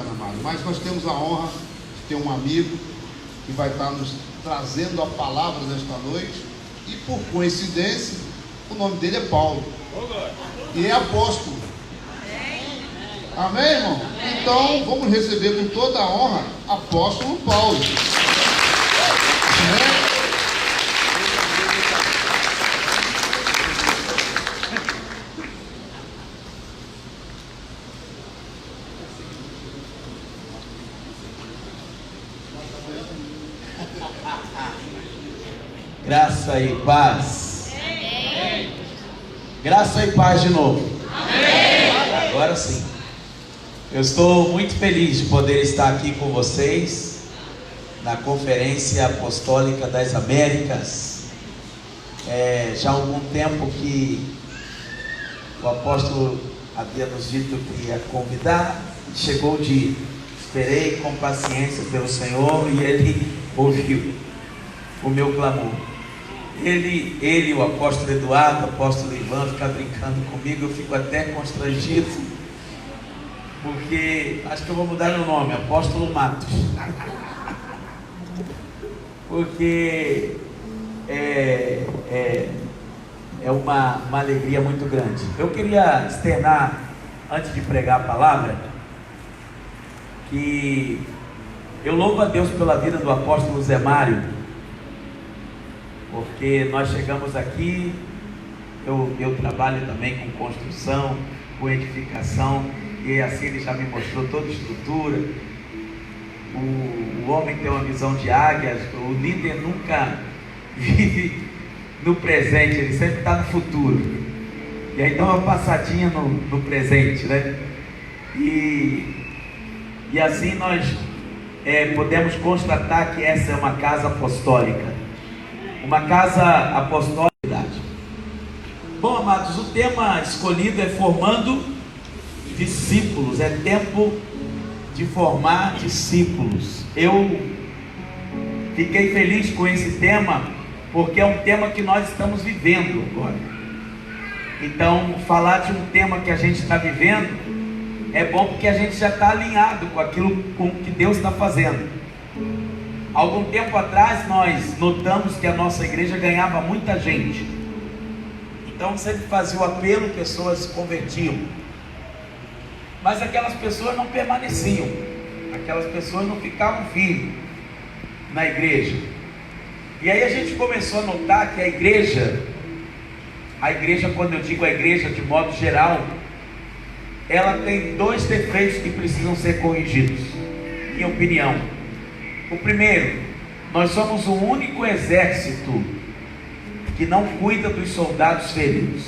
engano, amado. Mas nós temos a honra de ter um amigo que vai estar nos trazendo a palavra desta noite. E por coincidência, o nome dele é Paulo. E é apóstolo. Amém, irmão? Então, vamos receber com toda a honra apóstolo Paulo. Amém? Graça e paz. Graça e paz de novo. Agora sim. Eu estou muito feliz de poder estar aqui com vocês na Conferência Apostólica das Américas. Já há algum tempo que o apóstolo havia nos dito que ia convidar. Chegou o dia. Esperei com paciência pelo Senhor e Ele ouviu o meu clamor. Ele, o apóstolo Eduardo, o apóstolo Ivan, fica brincando comigo, eu fico até constrangido, porque acho que eu vou mudar meu nome, apóstolo Matos, porque é uma alegria muito grande. Eu queria externar, antes de pregar a palavra, que eu louvo a Deus pela vida do apóstolo Zé Mário, porque nós chegamos aqui, eu trabalho também com construção, com edificação, e assim ele já me mostrou toda a estrutura. O homem tem uma visão de águias, o líder nunca vive no presente, ele sempre está no futuro, e aí dá uma passadinha no presente, né? E assim nós podemos constatar que essa é uma casa apostólica. Uma casa apostólica. Bom, amados, o tema escolhido é formando discípulos. É tempo de formar discípulos. Eu fiquei feliz com esse tema, porque é um tema que nós estamos vivendo agora. Então, falar de um tema que a gente está vivendo é bom, porque a gente já está alinhado com aquilo que Deus está fazendo. Algum tempo atrás nós notamos que a nossa igreja ganhava muita gente. Então sempre fazia o apelo, pessoas se convertiam. Mas aquelas pessoas não permaneciam. Aquelas pessoas não ficavam firmes na igreja. E aí a gente começou a notar que a igreja, quando eu digo a igreja de modo geral, ela tem dois defeitos que precisam ser corrigidos, minha opinião. O primeiro, nós somos o único exército que não cuida dos soldados feridos.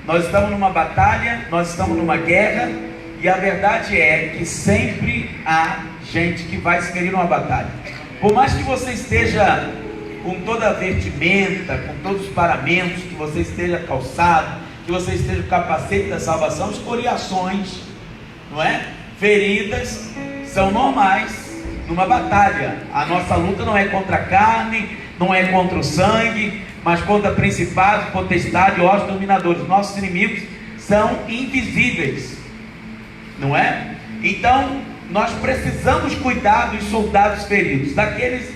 Nós estamos numa batalha, nós estamos numa guerra, e a verdade é que sempre há gente que vai se ferir numa batalha. Por mais que você esteja com toda a vestimenta, com todos os paramentos, que você esteja calçado, que você esteja com o capacete da salvação, escoriações, não é? Feridas são normais numa batalha. A nossa luta não é contra a carne, não é contra o sangue, mas contra principados, potestades, ossos dominadores. Nossos inimigos são invisíveis, não é? Então nós precisamos cuidar dos soldados feridos, daqueles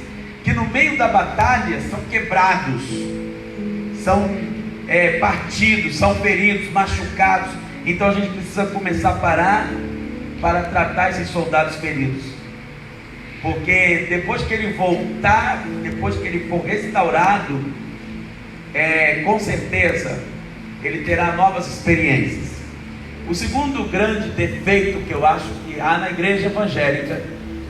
que no meio da batalha são quebrados, são partidos, são feridos, machucados. Então a gente precisa começar a parar para tratar esses soldados feridos, porque depois que ele voltar, depois que ele for restaurado, com certeza ele terá novas experiências. O segundo grande defeito que eu acho que há na igreja evangélica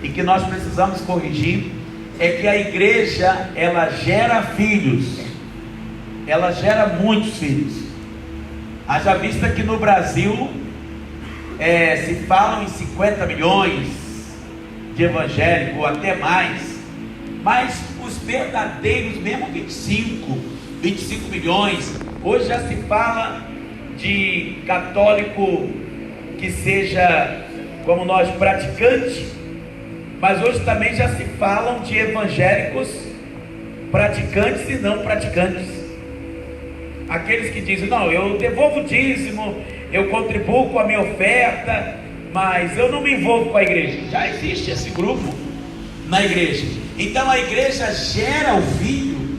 e que nós precisamos corrigir é que a igreja, ela gera filhos, ela gera muitos filhos. Haja vista que no Brasil se falam em 50 milhões de evangélicos, ou até mais, mas os verdadeiros mesmo 25 milhões. Hoje já se fala de católico que seja como nós, praticante, mas hoje também já se falam de evangélicos praticantes e não praticantes. Aqueles que dizem: não, eu devolvo o dízimo, eu contribuo com a minha oferta, mas eu não me envolvo com a igreja. Já existe esse grupo na igreja. Então a igreja gera o filho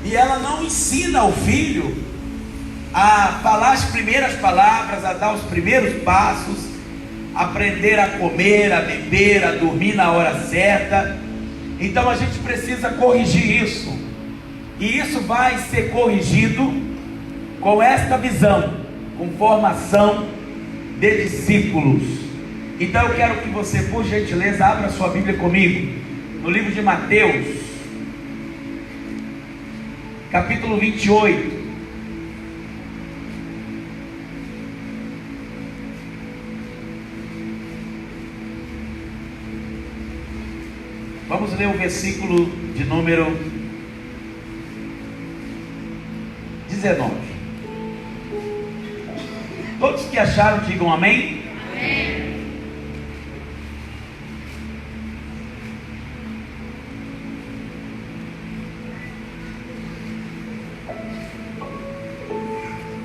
e ela não ensina o filho a falar as primeiras palavras, a dar os primeiros passos, aprender a comer, a beber, a dormir na hora certa. Então a gente precisa corrigir isso, e isso vai ser corrigido com esta visão, com formação de discípulos. Então eu quero que você, por gentileza, abra sua Bíblia comigo no livro de Mateus, capítulo 28. Vamos ler o versículo de número 19. Todos que acharam, digam amém. Amém.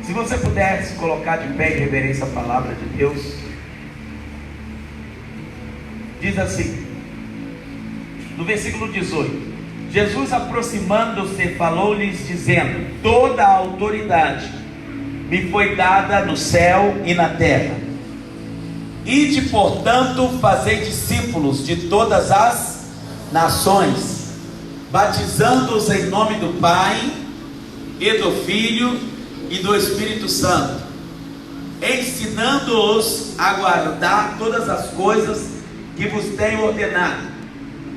Se você puder se colocar de pé em reverência à palavra de Deus, diz assim, no versículo 18: Jesus, aproximando-se, falou-lhes dizendo: toda a autoridade me foi dada no céu e na terra. Ide, portanto, fazei discípulos de todas as nações, batizando-os em nome do Pai e do Filho e do Espírito Santo, ensinando-os a guardar todas as coisas que vos tenho ordenado.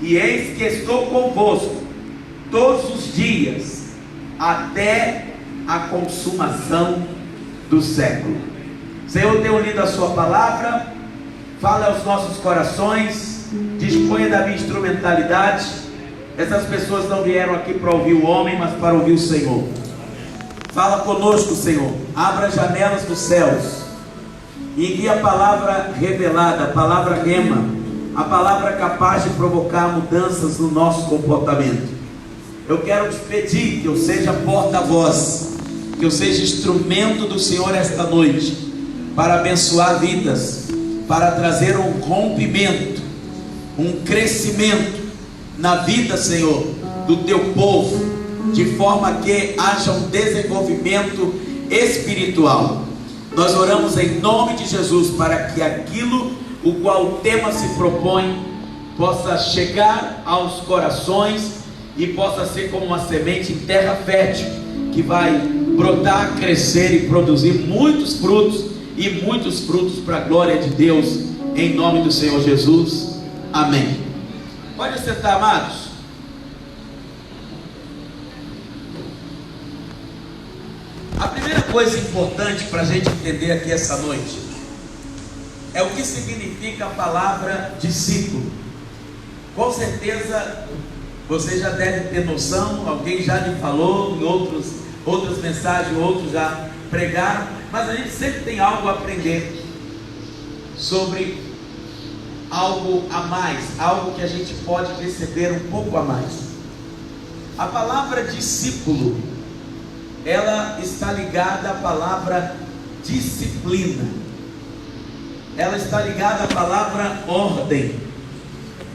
E eis que estou convosco todos os dias, até a consumação do século. Senhor, tenho lido a sua palavra, fala aos nossos corações, disponha da minha instrumentalidade. Essas pessoas não vieram aqui para ouvir o homem, mas para ouvir o Senhor. Fala conosco, Senhor, abra as janelas dos céus e envie a palavra revelada, a palavra rema, a palavra capaz de provocar mudanças no nosso comportamento. Eu quero te pedir que eu seja porta-voz, que eu seja instrumento do Senhor esta noite, para abençoar vidas, para trazer um rompimento, um crescimento na vida, Senhor, do teu povo, de forma que haja um desenvolvimento espiritual. Nós oramos em nome de Jesus para que aquilo o qual o tema se propõe possa chegar aos corações e possa ser como uma semente em terra fértil, que vai brotar, crescer e produzir muitos frutos, e muitos frutos para a glória de Deus, em nome do Senhor Jesus, amém. Pode sentar, amados. A primeira coisa importante para a gente entender aqui essa noite é o que significa a palavra discípulo. Com certeza você já deve ter noção, alguém já lhe falou em outras mensagens, outros já pregaram, mas a gente sempre tem algo a aprender sobre algo a mais, algo que a gente pode receber um pouco a mais. A palavra discípulo, ela está ligada à palavra disciplina, ela está ligada à palavra ordem,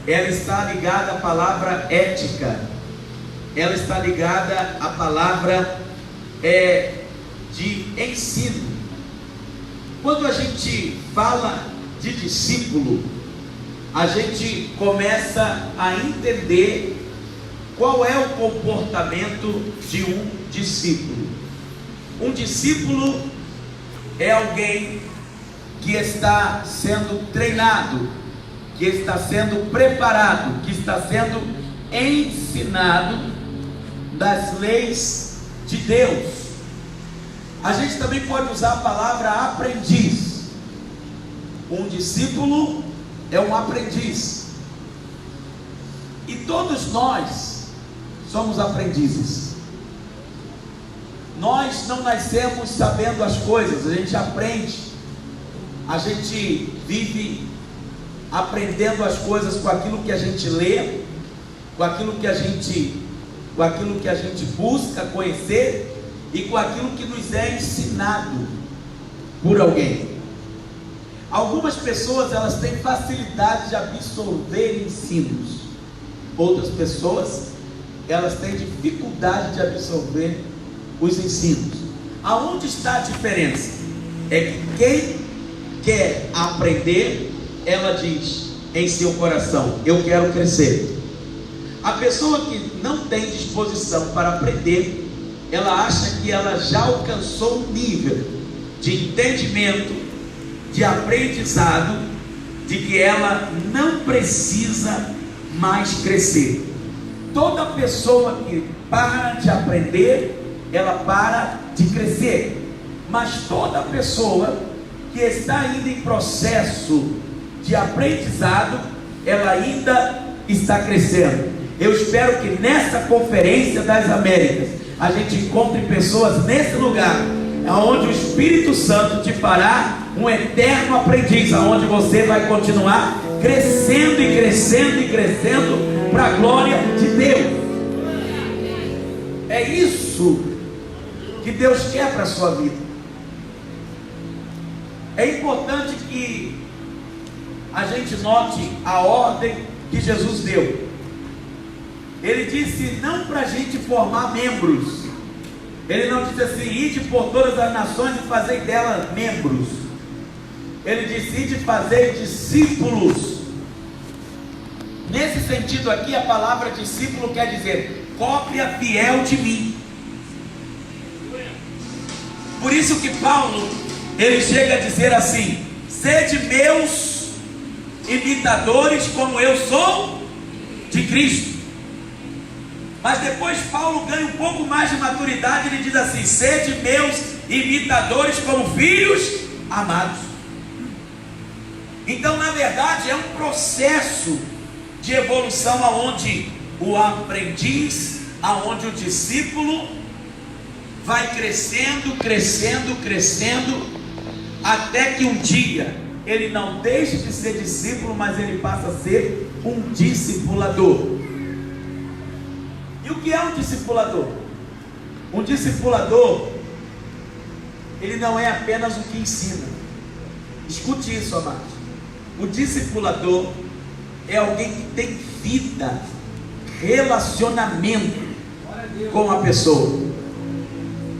ela está ligada à palavra ética, ela está ligada à palavra de ensino. Quando a gente fala de discípulo, a gente começa a entender qual é o comportamento de um discípulo. Um discípulo é alguém que está sendo treinado, que está sendo preparado, que está sendo ensinado das leis de Deus. A gente também pode usar a palavra aprendiz. Um discípulo é um aprendiz, e todos nós somos aprendizes. Nós não nascemos sabendo as coisas, a gente aprende, a gente vive aprendendo as coisas com aquilo que a gente lê, com aquilo que a gente busca conhecer e com aquilo que nos é ensinado por alguém. Algumas pessoas, elas têm facilidade de absorver ensinos. Outras pessoas, elas têm dificuldade de absorver os ensinos. Aonde está a diferença? É que quem quer aprender, ela diz em seu coração: eu quero crescer. A pessoa que não tem disposição para aprender, ela acha que ela já alcançou um nível de entendimento, de aprendizado, de que ela não precisa mais crescer. Toda pessoa que para de aprender, ela para de crescer. Mas toda pessoa que está ainda em processo de aprendizado, ela ainda está crescendo. Eu espero que nessa Conferência das Américas a gente encontre pessoas nesse lugar, onde o Espírito Santo te fará um eterno aprendiz, onde você vai continuar crescendo e crescendo e crescendo para a glória de Deus. É isso que Deus quer para a sua vida. É importante que a gente note a ordem que Jesus deu. Ele disse não para a gente formar membros. Ele não disse assim: ide por todas as nações e fazei delas membros. Ele disse: ide fazer discípulos. Nesse sentido aqui, a palavra discípulo quer dizer cópia fiel de mim. Por isso que Paulo, ele chega a dizer assim: sede meus imitadores como eu sou de Cristo. Mas depois Paulo ganha um pouco mais de maturidade, ele diz assim: sede meus imitadores como filhos amados. Então, na verdade, é um processo de evolução, aonde o aprendiz, aonde o discípulo vai crescendo, crescendo, crescendo, até que um dia ele não deixe de ser discípulo, mas ele passa a ser um discipulador. E o que é um discipulador? Um discipulador, ele não é apenas o que ensina. Escute isso, amados. O discipulador é alguém que tem vida, relacionamento com a pessoa.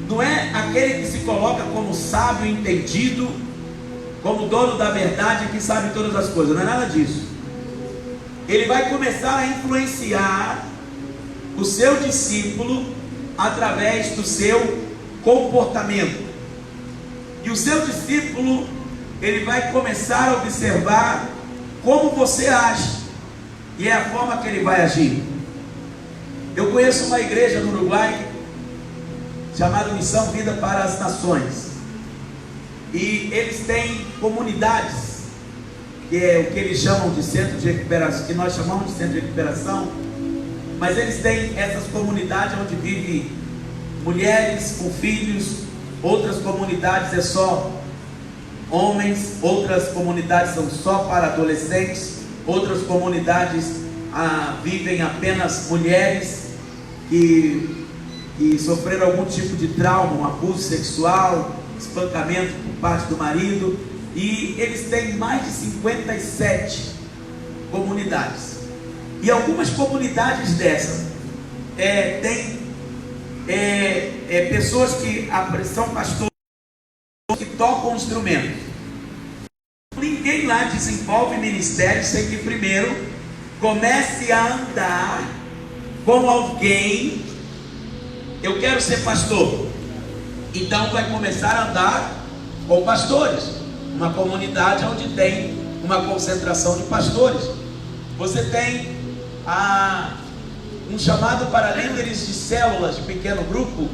Não é aquele que se coloca como sábio, entendido, como dono da verdade, que sabe todas as coisas. Não é nada disso. Ele vai começar a influenciar o seu discípulo através do seu comportamento. E o seu discípulo, ele vai começar a observar como você age, e é a forma que ele vai agir. Eu conheço uma igreja no Uruguai chamada Missão Vida para as Nações, e eles têm comunidades, que é o que eles chamam de centro de recuperação, que nós chamamos de centro de recuperação. Mas eles têm essas comunidades onde vivem mulheres com filhos, outras comunidades é só homens, outras comunidades são só para adolescentes, outras comunidades vivem apenas mulheres que sofreram algum tipo de trauma, um abuso sexual, espancamento por parte do marido, e eles têm mais de 57 comunidades. E algumas comunidades dessas têm pessoas que são pastores que tocam instrumentos. Ninguém lá desenvolve ministério sem que primeiro comece a andar com alguém. Eu quero ser pastor, então vai começar a andar com pastores. Uma comunidade onde tem uma concentração de pastores. Você tem um chamado para líderes de células de pequeno grupo.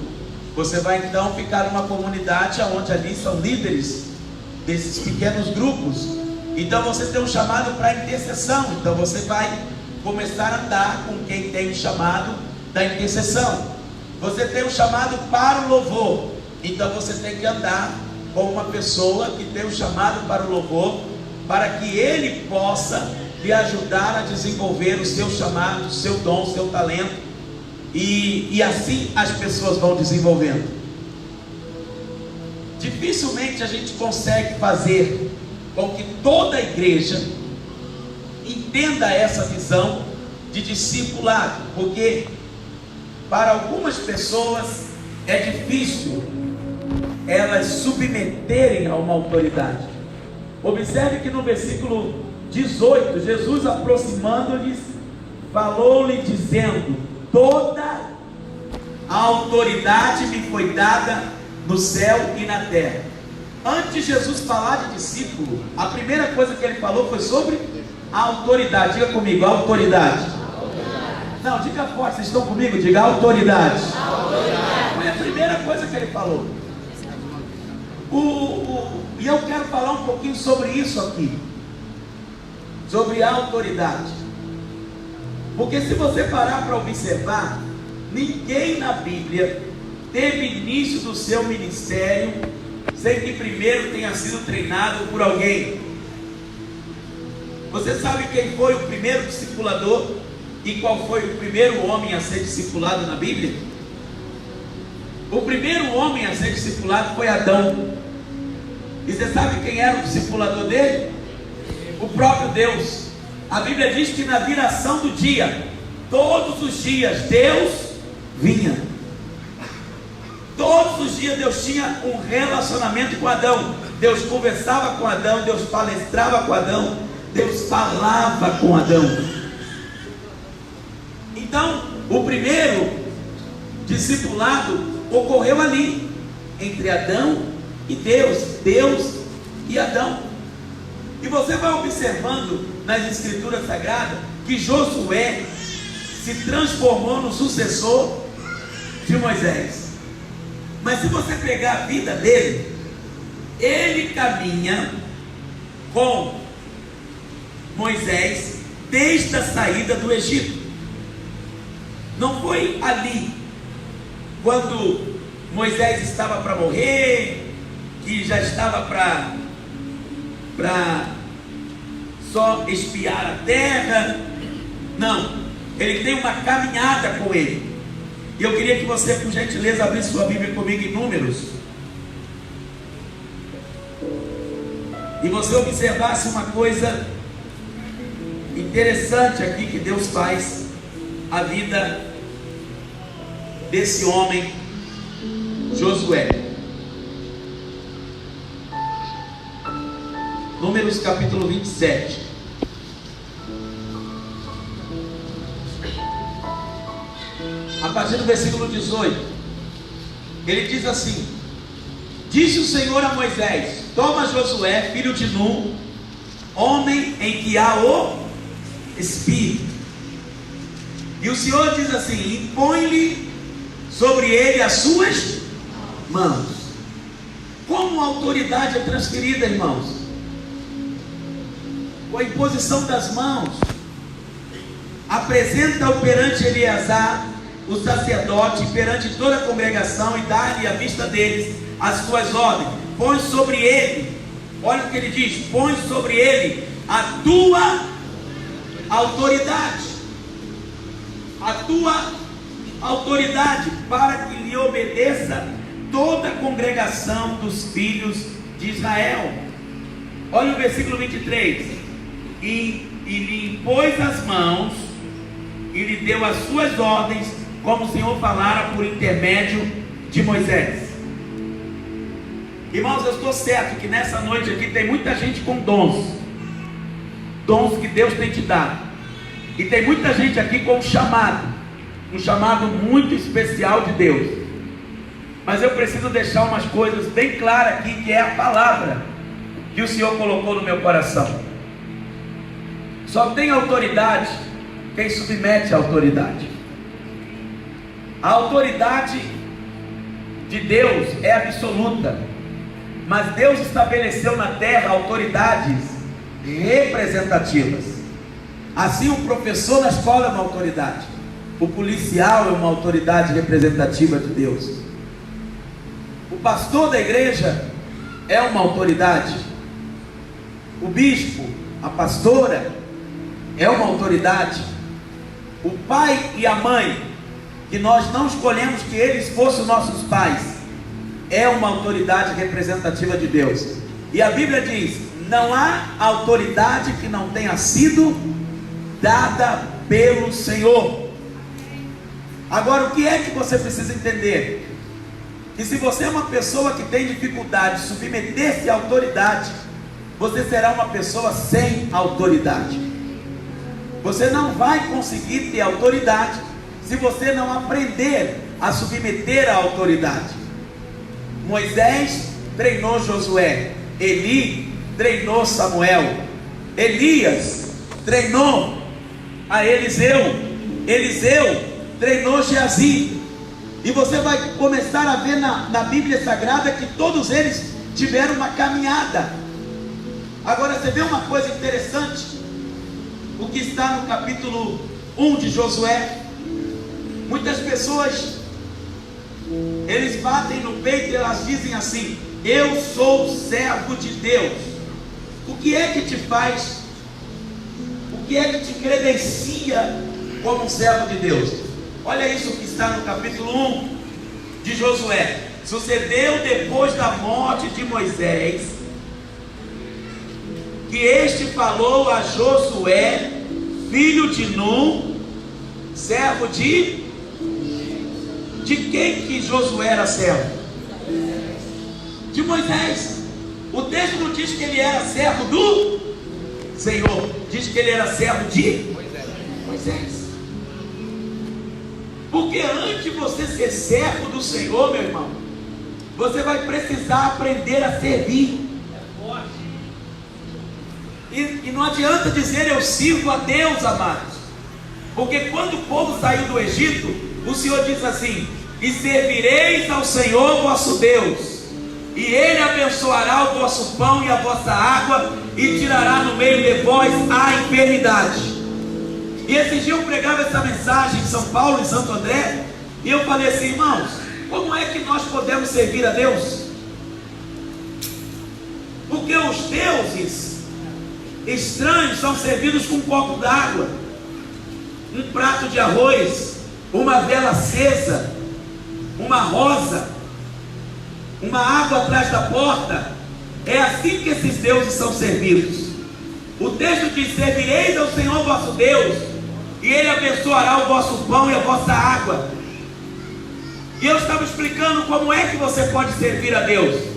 Você vai então ficar numa comunidade onde ali são líderes desses pequenos grupos. Então você tem um chamado para intercessão. Então você vai começar a andar com quem tem o chamado da intercessão. Você tem um chamado para o louvor. Então você tem que andar com uma pessoa que tem um chamado para o louvor, para que ele possa lhe ajudar a desenvolver o seu chamado, o seu dom, o seu talento, e assim as pessoas vão desenvolvendo. Dificilmente a gente consegue fazer com que toda a igreja entenda essa visão de discipulado, porque para algumas pessoas é difícil elas submeterem a uma autoridade. Observe que no versículo 18, Jesus, aproximando-lhes, falou-lhe dizendo: toda a autoridade me foi dada no céu e na terra. Antes de Jesus falar de discípulo, a primeira coisa que ele falou foi sobre a autoridade. Diga comigo, a autoridade. Não, diga forte, vocês estão comigo? Diga autoridade. Foi a primeira coisa que ele falou. E eu quero falar um pouquinho sobre isso aqui, sobre a autoridade. Porque se você parar para observar, ninguém na Bíblia teve início do seu ministério sem que primeiro tenha sido treinado por alguém. Você sabe quem foi o primeiro discipulador e qual foi o primeiro homem a ser discipulado na Bíblia? O primeiro homem a ser discipulado foi Adão. E você sabe quem era o discipulador dele? O próprio Deus. A Bíblia diz que na viração do dia, todos os dias Deus vinha. Todos os dias Deus tinha um relacionamento com Adão. Deus conversava com Adão, Deus palestrava com Adão, Deus falava com Adão. Então, o primeiro discipulado ocorreu ali, entre Adão e Deus, Deus e Adão. E você vai observando nas Escrituras Sagradas que Josué se transformou no sucessor de Moisés. Mas se você pegar a vida dele, ele caminha com Moisés desde a saída do Egito. Não foi ali, quando Moisés estava para morrer, que já estava para só espiar a terra. Não, ele tem uma caminhada com ele. E eu queria que você, por gentileza, abrisse sua Bíblia comigo em Números, e você observasse uma coisa interessante aqui que Deus faz a vida desse homem Josué. Números capítulo 27. A partir do versículo 18, ele diz assim: disse o Senhor a Moisés: toma Josué, filho de Nun, homem em que há o Espírito. E o Senhor diz assim: impõe-lhe sobre ele as suas mãos. Como a autoridade é transferida, irmãos? Com a imposição das mãos. Apresenta-o perante Eleazar, o sacerdote, perante toda a congregação, e dá-lhe à vista deles as tuas ordens. Põe sobre ele, olha o que ele diz: põe sobre ele a tua autoridade, a tua autoridade, para que lhe obedeça toda a congregação dos filhos de Israel. Olha o versículo 23: e lhe impôs as mãos e lhe deu as suas ordens, como o Senhor falara por intermédio de Moisés. Irmãos, eu estou certo que nessa noite aqui tem muita gente com dons que Deus tem te dado, e tem muita gente aqui com um chamado muito especial de Deus. Mas eu preciso deixar umas coisas bem claras aqui, que é a palavra que o Senhor colocou no meu coração. Só tem autoridade quem submete a autoridade. A autoridade de Deus é absoluta, mas Deus estabeleceu na terra autoridades representativas. Assim, o professor na escola é uma autoridade, o policial é uma autoridade representativa de Deus, o pastor da igreja é uma autoridade, o bispo, a pastora é uma autoridade, o pai e a mãe, que nós não escolhemos que eles fossem nossos pais, é uma autoridade representativa de Deus. E a Bíblia diz: Não há autoridade que não tenha sido dada pelo Senhor. Agora, o que é que você precisa entender? Que se você é uma pessoa que tem dificuldade de submeter-se à autoridade, você será uma pessoa sem autoridade. Você não vai conseguir ter autoridade se você não aprender a submeter à autoridade. Moisés treinou Josué, Eli treinou Samuel, Elias treinou a Eliseu, Eliseu treinou Geazi. E você vai começar a ver na Bíblia Sagrada que todos eles tiveram uma caminhada. Agora você vê uma coisa interessante, o que está no capítulo 1 de Josué. Muitas pessoas, eles batem no peito e elas dizem assim: eu sou servo de Deus. O que é que te faz? O que é que te credencia como um servo de Deus? Olha isso que está no capítulo 1 de Josué. Sucedeu depois da morte de Moisés, que este falou a Josué, filho de Nun, servo de quem que Josué era servo? De Moisés. O texto não diz que ele era servo do Senhor, diz que ele era servo de Moisés. Porque antes de você ser servo do Senhor, meu irmão, você vai precisar aprender a servir. E não adianta dizer eu sirvo a Deus, amados, porque quando o povo saiu do Egito, o Senhor diz assim: e servireis ao Senhor vosso Deus, e Ele abençoará o vosso pão e a vossa água, e tirará no meio de vós a enfermidade. E esse dia eu pregava essa mensagem em São Paulo, em Santo André, e eu falei assim: irmãos, como é que nós podemos servir a Deus? Porque os deuses estranhos são servidos com um copo d'água, um prato de arroz, uma vela acesa, uma rosa, uma água atrás da porta. É assim que esses deuses são servidos. O texto diz: servireis ao Senhor vosso Deus, e Ele abençoará o vosso pão e a vossa água. E eu estava explicando como é que você pode servir a Deus.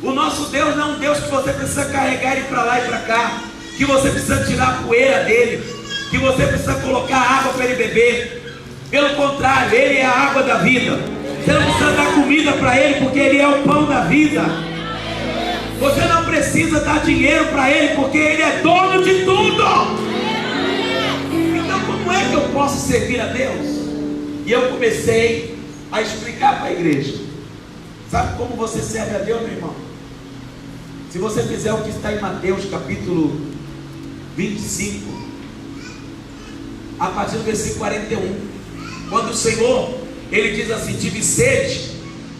O nosso Deus não é um Deus que você precisa carregar ele para lá e para cá, que você precisa tirar a poeira dele, que você precisa colocar água para ele beber. Pelo contrário, Ele é a água da vida. Você não precisa dar comida para Ele, porque Ele é o pão da vida. Você não precisa dar dinheiro para Ele, porque Ele é dono de tudo. Então como é que eu posso servir a Deus? E eu comecei a explicar para a igreja. Sabe como você serve a Deus, meu irmão? Se você fizer o que está em Mateus capítulo 25, a partir do versículo 41, quando o Senhor, Ele diz assim: tive sede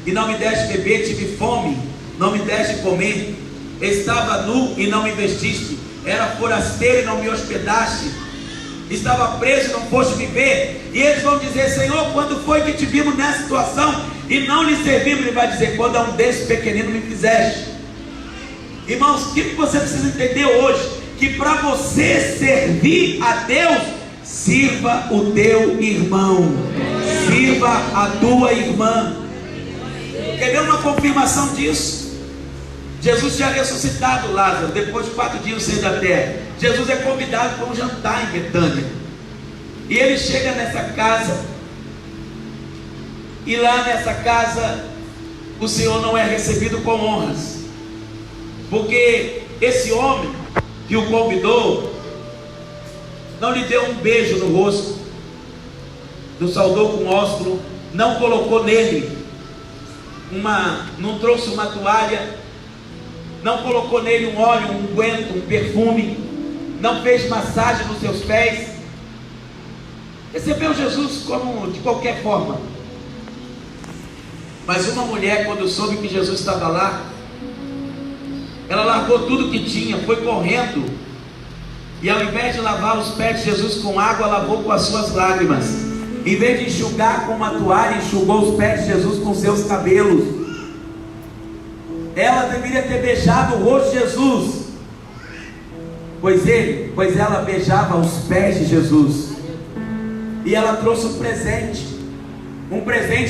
e não me deste beber, tive fome, não me deste comer, estava nu e não me vestiste, era forasteiro e não me hospedaste, estava preso e não foste me ver. E eles vão dizer: Senhor, quando foi que te vimos nessa situação e não lhe servimos? Ele vai dizer: quando a um desses pequeninos me fizeste. Irmãos, o que você precisa entender hoje? Que para você servir a Deus, sirva o teu irmão, sirva a tua irmã. Quer ver uma confirmação disso? Jesus tinha ressuscitado Lázaro depois de 4 dias sem da terra. Jesus é convidado para um jantar em Betânia, e ele chega nessa casa, e lá nessa casa o Senhor não é recebido com honras, porque esse homem que o convidou não lhe deu um beijo no rosto, não saudou com ósculo, não colocou nele não trouxe uma toalha, não colocou nele um óleo, um unguento, um perfume, não fez massagem nos seus pés. Recebeu Jesus como de qualquer forma. Mas uma mulher, quando soube que Jesus estava lá, ela largou tudo que tinha, foi correndo, e ao invés de lavar os pés de Jesus com água, lavou com as suas lágrimas. Em vez de enxugar com uma toalha, enxugou os pés de Jesus com seus cabelos. Ela deveria ter beijado o rosto de Jesus, pois ela beijava os pés de Jesus. E ela trouxe um presente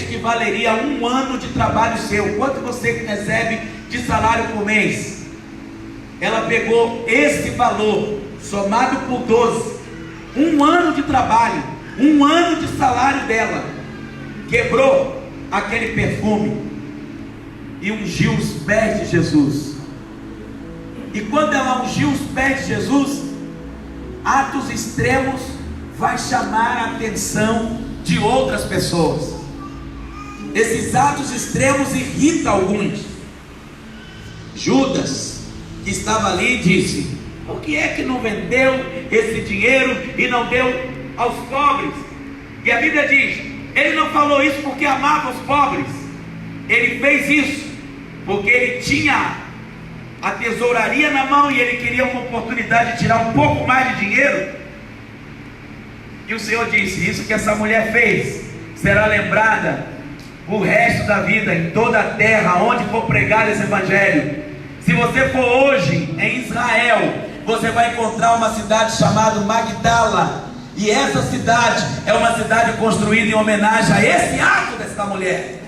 que valeria 1 ano de trabalho seu. Quanto você recebe de salário por mês? Ela pegou esse valor, somado por 12, 1 ano de trabalho, 1 ano de salário dela, quebrou aquele perfume e ungiu os pés de Jesus. E quando ela ungiu os pés de Jesus, atos extremos vai chamar a atenção de outras pessoas. Esses atos extremos irritam alguns. Judas, que estava ali, disse: por que é que não vendeu esse dinheiro e não deu aos pobres? E a Bíblia diz: ele não falou isso porque amava os pobres, ele fez isso porque ele tinha a tesouraria na mão e ele queria uma oportunidade de tirar um pouco mais de dinheiro. E o Senhor disse: isso que essa mulher fez será lembrada o resto da vida, em toda a terra onde for pregado esse evangelho. Se você for hoje em Israel, você vai encontrar uma cidade chamada Magdala, e essa cidade é uma cidade construída em homenagem a esse ato dessa mulher.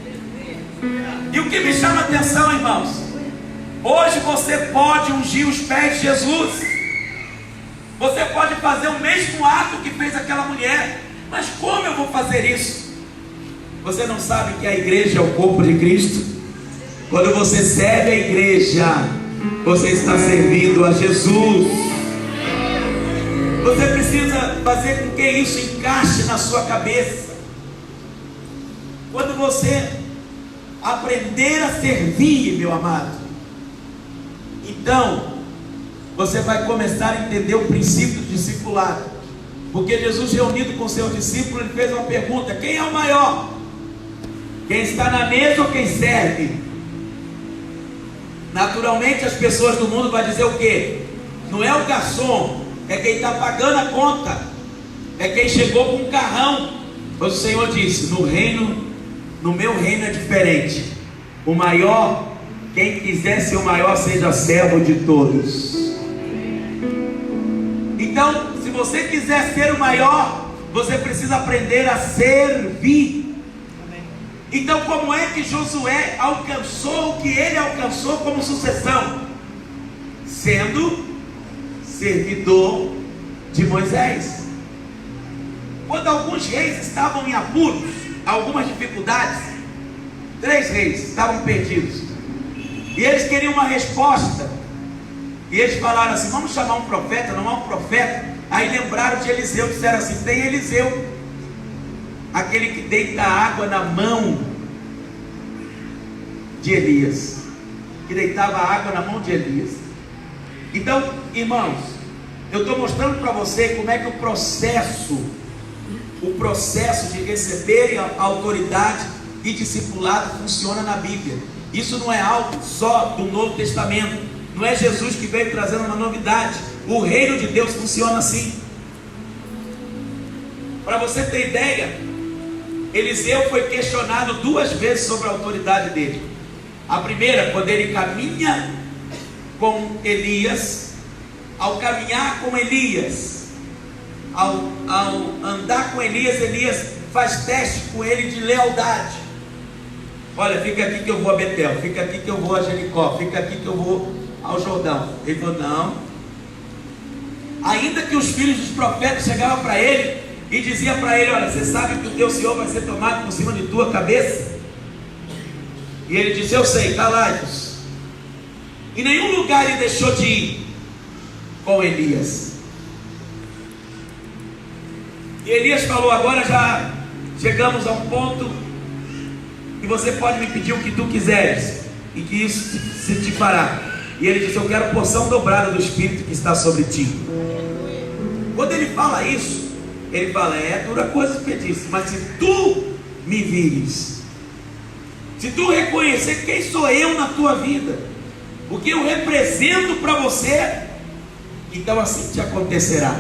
E o que me chama a atenção, irmãos, hoje você pode ungir os pés de Jesus. Você pode fazer o mesmo ato que fez aquela mulher. Mas como eu vou fazer isso? Você não sabe que a igreja é o corpo de Cristo? Quando você serve a igreja, você está servindo a Jesus. Você precisa fazer com que isso encaixe na sua cabeça. Quando você aprender a servir, meu amado, então você vai começar a entender o princípio do discipulado. Porque Jesus, reunido com seus discípulos, ele fez uma pergunta: quem é o maior? Quem está na mesa ou quem serve? Naturalmente as pessoas do mundo vão dizer o quê? Não é o garçom, é quem está pagando a conta, é quem chegou com um carrão. Mas o Senhor disse: no meu reino é diferente. O maior, quem quiser ser o maior, seja servo de todos. Então, se você quiser ser o maior, você precisa aprender a servir. Então, como é que Josué alcançou o que ele alcançou como sucessão? Sendo servidor de Moisés. Quando alguns reis estavam em apuros, algumas dificuldades, 3 reis estavam perdidos, e eles queriam uma resposta, e eles falaram assim: vamos chamar um profeta. Não há um profeta. Aí lembraram de Eliseu, disseram assim: tem Eliseu, aquele que deita água na mão de Elias, que deitava água na mão de Elias. Então, irmãos, eu estou mostrando para você como é que o processo de receber a autoridade e discipulado funciona na Bíblia. Isso não é algo só do Novo Testamento, não é Jesus que veio trazendo uma novidade. O reino de Deus funciona assim. Para você ter ideia, Eliseu foi questionado 2 vezes sobre a autoridade dele. A primeira, quando ele caminha com Elias, ao caminhar com Elias, ao andar com Elias, Elias faz teste com ele de lealdade. Olha, fica aqui que eu vou a Betel, fica aqui que eu vou a Jericó, fica aqui que eu vou ao Jordão. Ele falou: não. Ainda que os filhos dos profetas chegavam para ele e diziam para ele: olha, você sabe que o teu Senhor vai ser tomado por cima de tua cabeça? E ele disse: eu sei, calai-vos. Em nenhum lugar ele deixou de ir com Elias. E Elias falou: agora já chegamos a um ponto que você pode me pedir o que tu quiseres, e que isso se te fará. E ele disse: eu quero porção dobrada do Espírito que está sobre ti. Quando ele fala isso, ele fala: é dura coisa que disse, mas se tu me vires, se tu reconhecer quem sou eu na tua vida, o que eu represento para você, então assim te acontecerá.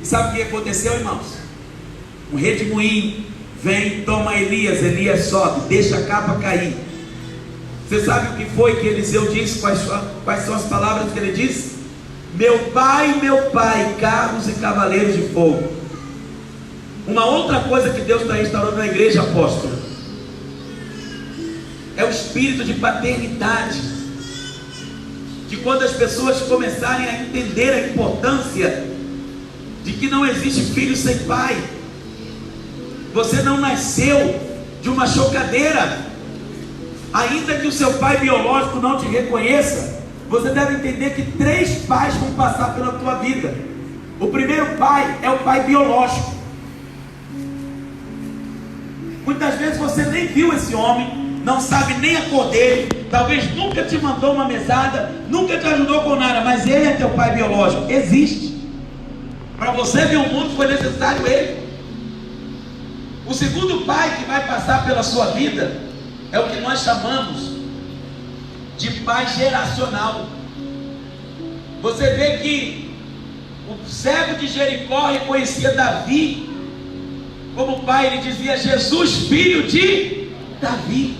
E sabe o que aconteceu, irmãos? Um redemoinho vem, toma Elias, Elias sobe, deixa a capa cair. Você sabe o que foi que Eliseu disse? Quais são as palavras que ele disse? Meu pai, carros e cavaleiros de fogo. Uma outra coisa que Deus está instaurando na igreja, apóstolo, é o espírito de paternidade. De quando as pessoas começarem a entender a importância de que não existe filho sem pai. Você não nasceu de uma chocadeira. Ainda que o seu pai biológico não te reconheça, você deve entender que 3 pais vão passar pela tua vida. O primeiro pai é o pai biológico. Muitas vezes você nem viu esse homem, não sabe nem a cor dele, talvez nunca te mandou uma mesada, nunca te ajudou com nada, mas ele é teu pai biológico. Existe. Para você ver o mundo foi necessário ele. O segundo pai que vai passar pela sua vida é o que nós chamamos de pai geracional. Você vê que o cego de Jericó reconhecia Davi como pai. Ele dizia: Jesus, filho de Davi.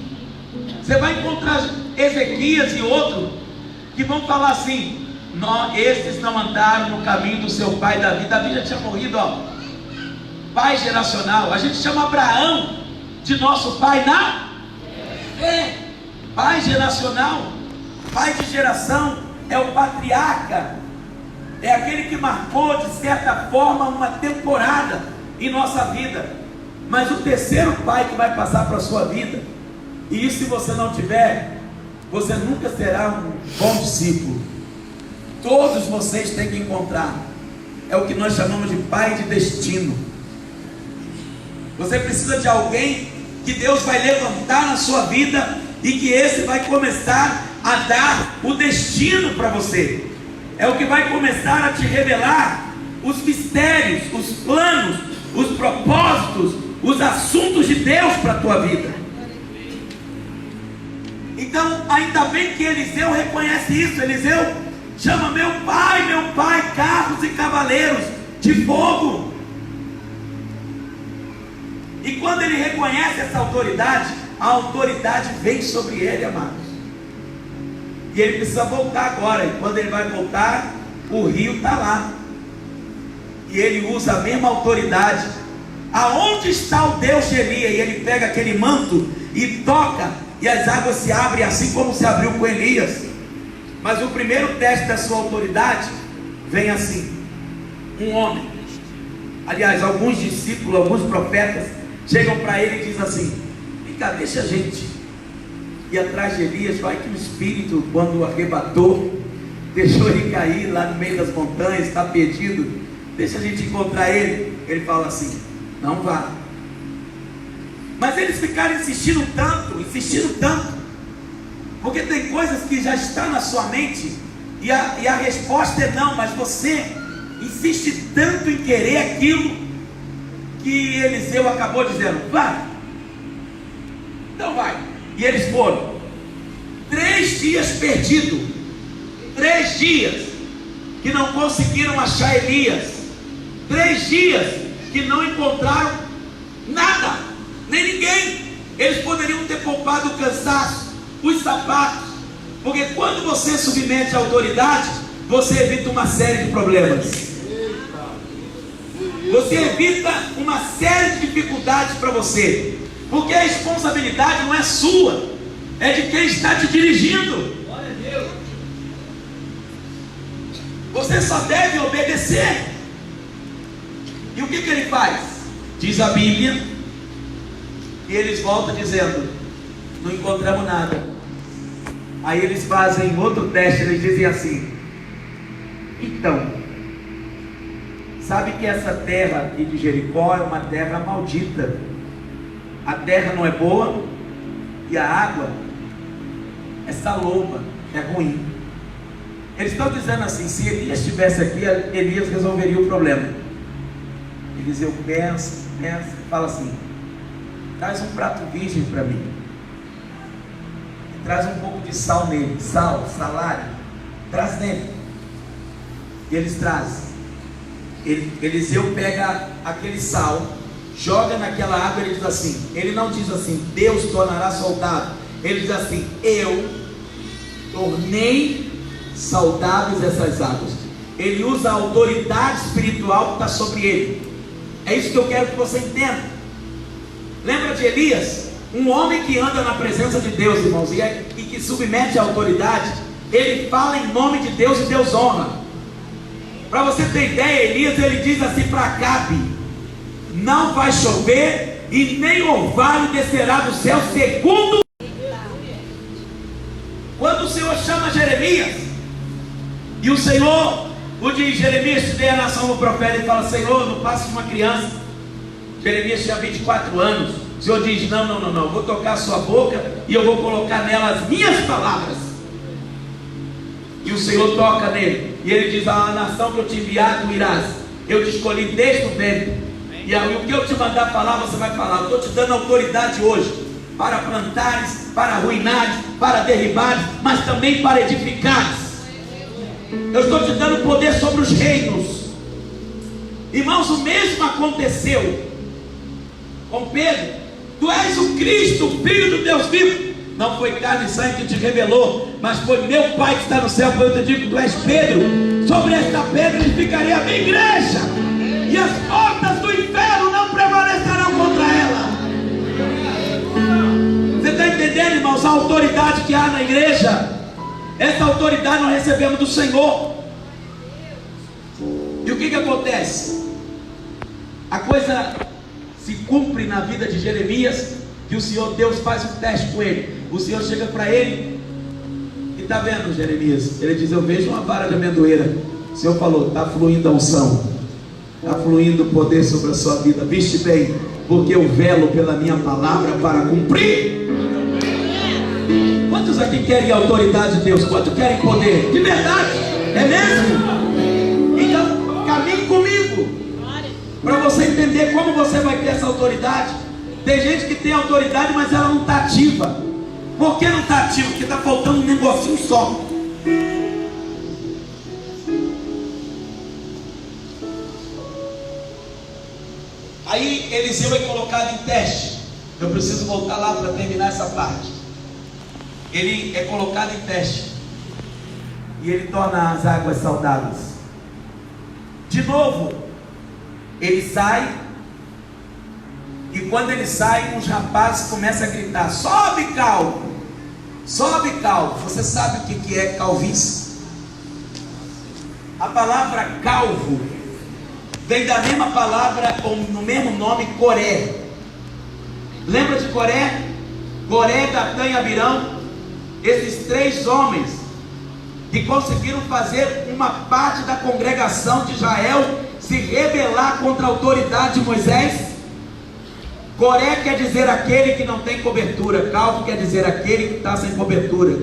Você vai encontrar Ezequias e outros que vão falar assim: esses não andaram no caminho do seu pai Davi. Davi já tinha morrido, ó. Pai geracional. A gente chama Abraão de nosso pai na fé. Pai geracional. Pai de geração é o patriarca, é aquele que marcou de certa forma uma temporada em nossa vida. Mas o terceiro pai que vai passar para a sua vida, e isso se você não tiver, você nunca será um bom discípulo. Todos vocês têm que encontrar, é o que nós chamamos de pai de destino. Você precisa de alguém que Deus vai levantar na sua vida e que esse vai começar a dar o destino para você. É o que vai começar a te revelar os mistérios, os planos, os propósitos, os assuntos de Deus para a tua vida. Então, ainda bem que Eliseu reconhece isso. Eliseu chama meu pai, carros e cavaleiros de fogo. E quando ele reconhece essa autoridade, a autoridade vem sobre ele, amados. E ele precisa voltar agora. E quando ele vai voltar, o rio está lá. E ele usa a mesma autoridade. Aonde está o Deus de Elias? E ele pega aquele manto e toca, e as águas se abrem, assim como se abriu com Elias. Mas o primeiro teste da sua autoridade vem assim: um homem, aliás, alguns discípulos, alguns profetas chegam para ele e dizem assim: vem cá, deixa a gente ir atrás de Elias. Vai que o Espírito, quando o arrebatou, deixou ele cair lá no meio das montanhas, está perdido, deixa a gente encontrar ele. Ele fala assim: não vá. Mas eles ficaram insistindo tanto, porque tem coisas que já estão na sua mente, e a resposta é não, mas você insiste tanto em querer aquilo, que Eliseu acabou dizendo: vai. Então vai. E eles foram 3 dias perdidos, 3 dias que não conseguiram achar Elias, 3 dias que não encontraram nada, nem ninguém. Eles poderiam ter poupado o cansaço, os sapatos, porque quando você submete a autoridade, você evita uma série de problemas. Você evita uma série de dificuldades para você, porque a responsabilidade não é sua, é de quem está te dirigindo. Você só deve obedecer. E o que ele faz? Diz a Bíblia, e eles voltam dizendo: não encontramos nada. Aí eles fazem outro teste, eles dizem assim: então, sabe que essa terra aqui de Jericó é uma terra maldita. A terra não é boa e a água é salobra, é ruim. Eles estão dizendo assim: se Elias estivesse aqui, Elias resolveria o problema. Eliseu pensa, fala assim: traz um prato virgem para mim, e traz um pouco de sal nele, salário, traz nele. E eles trazem. Eliseu pega aquele sal, joga naquela água, ele diz assim, ele não diz assim: Deus tornará salgado. Ele diz assim: eu tornei saudáveis essas águas. Ele usa a autoridade espiritual que está sobre ele. É isso que eu quero que você entenda. Lembra de Elias? Um homem que anda na presença de Deus, irmãos, e que submete a autoridade. Ele fala em nome de Deus e Deus honra. Para você ter ideia, Elias, ele diz assim para Acabe: não vai chover e nem orvalho descerá do céu segundo. Quando o Senhor chama Jeremias, e o Senhor o diz: Jeremias, te dei a nação no profeta, e fala: Senhor, no passo de uma criança. Jeremias tinha 24 anos. O Senhor diz: não, vou tocar a sua boca e eu vou colocar nela as minhas palavras. E o Senhor toca nele, e ele diz: a nação que eu te enviar, tu irás. Eu te escolhi desde o ventre, e aí, o que eu te mandar falar, você vai falar. Eu estou te dando autoridade hoje, para plantares, para arruinares, para derribares, mas também para edificares. Eu estou te dando poder sobre os reinos. Irmãos, o mesmo aconteceu com Pedro. Tu és o Cristo, o Filho do Deus vivo. Não foi carne e sangue que te revelou, mas foi meu Pai que está no céu. Foi eu te digo: tu és Pedro. Sobre esta pedra edificarei a minha igreja, e as portas do inferno não prevalecerão contra ela. Você está entendendo, irmãos, a autoridade que há na igreja? Essa autoridade nós recebemos do Senhor. E o que acontece? A coisa se cumpre na vida de Jeremias, que o Senhor Deus faz um teste com ele. O Senhor chega para ele e está vendo, Jeremias? Ele diz: eu vejo uma vara de amendoeira. O Senhor falou: está fluindo a unção, está fluindo o poder sobre a sua vida. Viste bem, porque eu velo pela minha palavra para cumprir. Quantos aqui querem a autoridade de Deus? Quantos querem poder? De verdade? É mesmo? Então caminhe comigo, para você entender como você vai ter essa autoridade. Tem gente que tem autoridade, mas ela não está ativa. Por que não está ativa? Porque está faltando um negocinho só. Aí Eliseu é colocado em teste. Eu preciso voltar lá para terminar essa parte. Ele é colocado em teste, e ele torna as águas saudáveis. De novo, ele sai, e quando ele sai, uns rapazes começam a gritar: sobe, calvo, sobe, calvo. Você sabe o que é calvície? A palavra calvo vem da mesma palavra, ou no mesmo nome, Coré. Lembra de Coré? Coré, Datã e Abirão. Esses três homens que conseguiram fazer uma parte da congregação de Israel se rebelar contra a autoridade de Moisés. Coré quer dizer aquele que não tem cobertura. Calvo quer dizer aquele que está sem cobertura.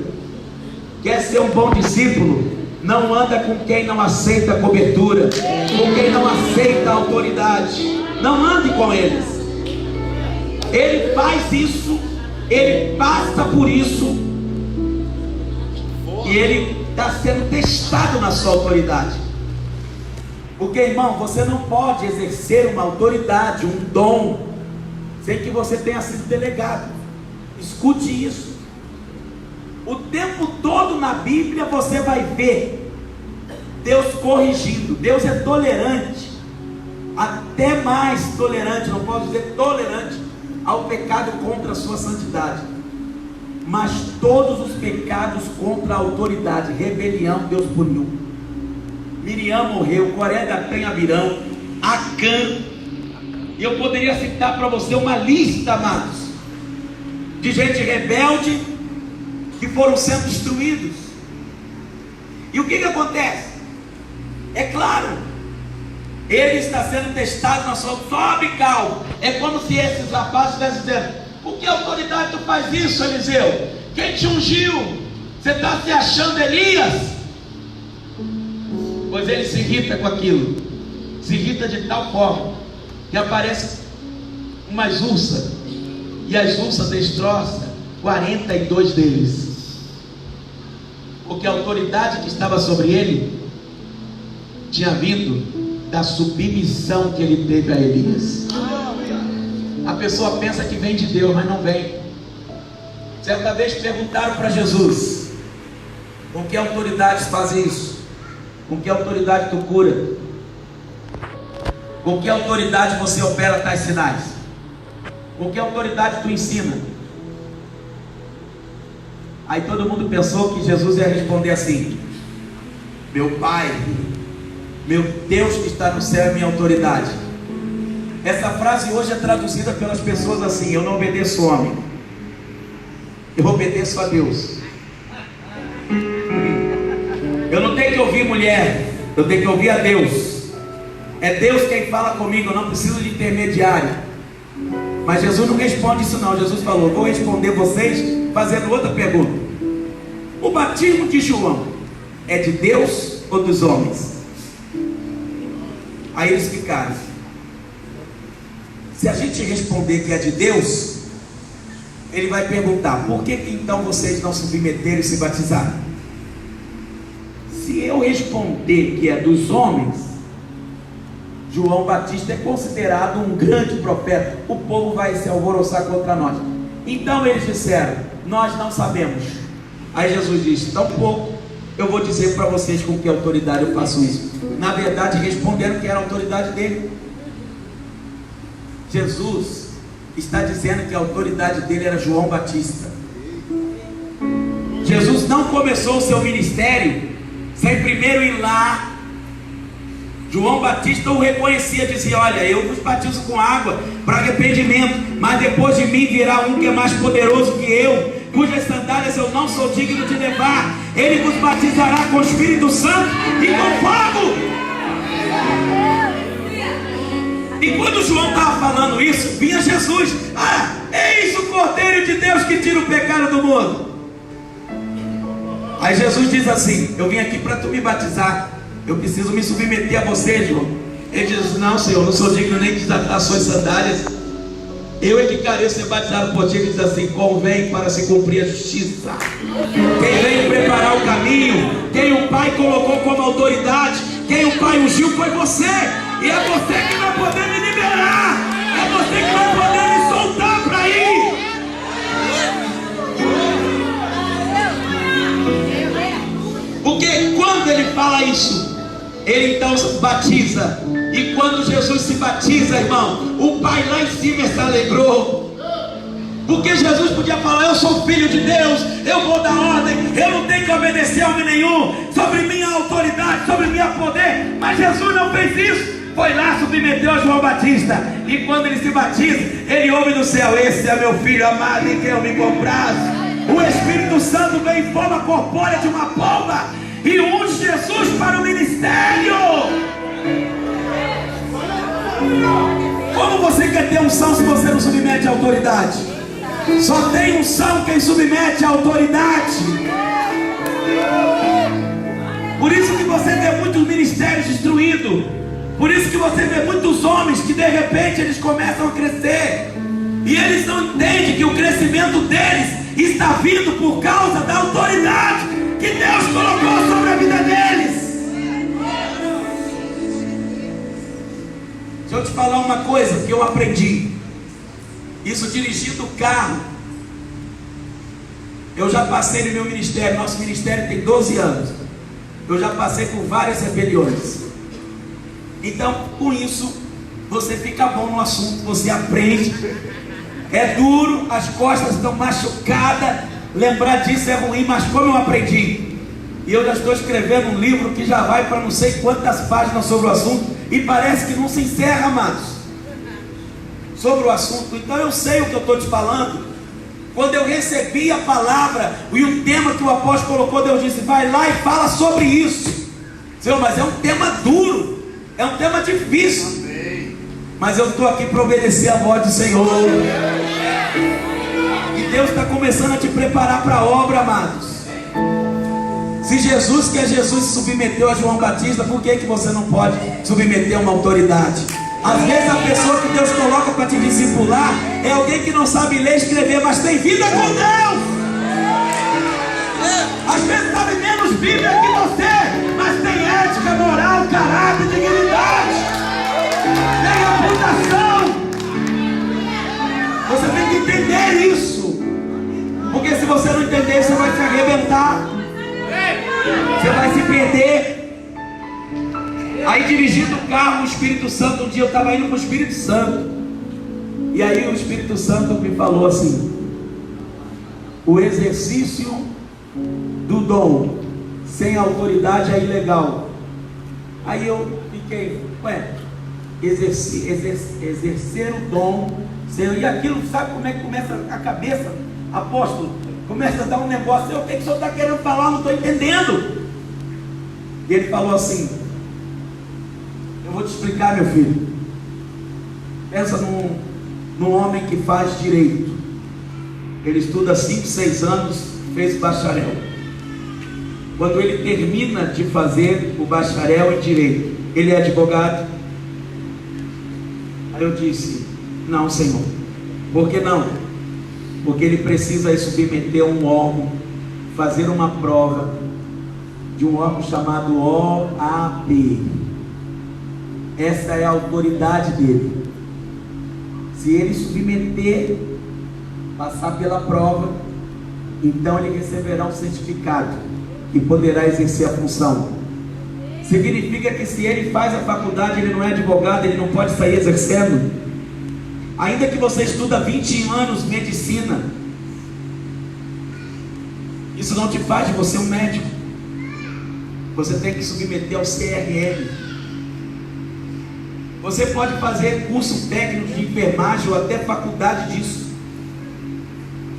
Quer ser um bom discípulo? Não anda com quem não aceita a cobertura, com quem não aceita a autoridade. Não ande com eles. Ele faz isso, ele passa por isso, e ele está sendo testado na sua autoridade. Porque, irmão, você não pode exercer uma autoridade, um dom, sem que você tenha sido delegado. Escute isso. O tempo todo na Bíblia você vai ver Deus corrigindo. Deus é tolerante, até mais tolerante, não posso dizer tolerante, ao pecado contra a sua santidade. Mas todos os pecados contra a autoridade, rebelião, Deus puniu. Miriam morreu, Coré, Datã e Abirão, Acã. E eu poderia citar para você uma lista, amados, de gente rebelde que foram sendo destruídos. E o que acontece? É claro, ele está sendo testado na sua. Sobe, calvo. É como se esses rapazes estivessem dizendo: por que autoridade tu faz isso, Eliseu? Quem te ungiu? Você está se achando Elias? Pois ele se irrita com aquilo. Se irrita de tal forma que aparece umas ursas, e as ursas destroçam 42 deles, porque a autoridade que estava sobre ele tinha vindo da submissão que ele teve a Elias. A pessoa pensa que vem de Deus, mas não vem. Você Certa vez perguntaram para Jesus: com que autoridade faz isso? Com que autoridade tu cura? Com que autoridade você opera tais sinais? Com que autoridade tu ensina? Aí todo mundo pensou que Jesus ia responder assim: meu Pai, meu Deus que está no céu é minha autoridade. Essa frase hoje é traduzida pelas pessoas assim: eu não obedeço homem, eu obedeço a Deus. Eu não tenho que ouvir mulher, eu tenho que ouvir a Deus. É Deus quem fala comigo, eu não preciso de intermediário. Mas Jesus não responde isso não. Jesus falou: vou responder vocês fazendo outra pergunta. O batismo de João é de Deus ou dos homens? Aí eles ficaram. Se a gente responder que é de Deus, ele vai perguntar: por que então vocês não se submeteram e se batizaram? Se eu responder que é dos homens, João Batista é considerado um grande profeta, o povo vai se alvoroçar contra nós. Então eles disseram: nós não sabemos. Aí Jesus disse: tampouco eu vou dizer para vocês com que autoridade eu faço isso. Na verdade responderam que era a autoridade dele. Jesus está dizendo que a autoridade dele era João Batista. Jesus não começou o seu ministério sem primeiro ir lá. João Batista o reconhecia, dizia: olha, eu vos batizo com água para arrependimento, mas depois de mim virá um que é mais poderoso que eu, cujas sandálias eu não sou digno de levar. Ele vos batizará com o Espírito Santo e com fogo. E quando João estava falando isso, vinha Jesus: ah, eis o Cordeiro de Deus que tira o pecado do mundo. Aí Jesus diz assim: eu vim aqui para tu me batizar, eu preciso me submeter a você, João. Ele diz: não, Senhor, não sou digno nem de desatar suas sandálias. Eu é que careço ser batizado por ti. Ele diz assim: convém para se cumprir a justiça. Quem veio preparar o caminho, quem o Pai colocou como autoridade, quem o Pai ungiu foi você. E é você que vai poder me liberar, é você que vai poder me soltar para ir. Porque quando ele fala isso, ele então batiza. E quando Jesus se batiza, irmão, o Pai lá em cima se alegrou. Porque Jesus podia falar: eu sou filho de Deus, eu vou dar ordem, eu não tenho que obedecer a homem nenhum, sobre minha autoridade, sobre minha poder. Mas Jesus não fez isso. Foi lá, submeteu a João Batista. E quando ele se batiza, ele ouve do céu: esse é meu filho amado em quem eu me comprazo. O Espírito Santo vem em forma corpórea de uma pomba e unge Jesus para o ministério. Como você quer ter unção se você não submete à autoridade? Só tem unção quem submete à autoridade. Por isso que você vê muitos ministérios destruídos. Por isso que você vê muitos homens que de repente eles começam a crescer e eles não entendem que o crescimento deles está vindo por causa da autoridade que Deus colocou sobre a vida deles. Deixa eu te falar uma coisa que eu aprendi. Isso dirigindo o carro. Eu já passei no meu ministério. Nosso ministério tem 12 anos. Eu já passei por várias rebeliões. Então, com isso, você fica bom no assunto, você aprende. É duro, as costas estão machucadas. Lembrar disso é ruim, mas como eu aprendi. E eu já estou escrevendo um livro que já vai para não sei quantas páginas sobre o assunto. E parece que não se encerra, amados, sobre o assunto. Então eu sei o que eu estou te falando. Quando eu recebi a palavra e o tema que o apóstolo colocou, Deus disse: vai lá e fala sobre isso. Senhor, mas é um tema duro, é um tema difícil. Mas eu estou aqui para obedecer a voz do Senhor. E Deus está começando a te preparar para a obra, amados. Se Jesus, que é Jesus, se submeteu a João Batista, por que você não pode submeter a uma autoridade? Às vezes a pessoa que Deus coloca para te discipular é alguém que não sabe ler e escrever, mas tem vida com Deus. Às vezes sabe menos Bíblia que você, mas tem ética, moral, caráter, dignidade, tem reputação. Você tem que entender isso. Porque se você não entender, você vai se arrebentar, você vai se perder. Aí, dirigindo o carro, o Espírito Santo, um dia eu estava indo com o Espírito Santo, e aí o Espírito Santo me falou assim: o exercício do dom sem autoridade é ilegal. Aí eu fiquei, exercer o dom, e aquilo, sabe como é que começa a cabeça, apóstolo? Começa a dar um negócio, o que o senhor está querendo falar? Não estou entendendo. E ele falou assim: eu vou te explicar, meu filho. Pensa num homem que faz direito. Ele estuda 5, 6 anos, fez bacharel. Quando ele termina de fazer o bacharel em direito, ele é advogado? Aí eu disse: não, Senhor. Por que não? Porque ele precisa submeter a um órgão, fazer uma prova de um órgão chamado OAB. Essa é a autoridade dele. Se ele submeter, passar pela prova, então ele receberá um certificado e poderá exercer a função. Significa que se ele faz a faculdade, ele não é advogado, ele não pode sair exercendo. Ainda que você estuda 20 anos medicina, isso não te faz de você um médico. Você tem que submeter ao CRM. Você pode fazer curso técnico de enfermagem ou até faculdade disso,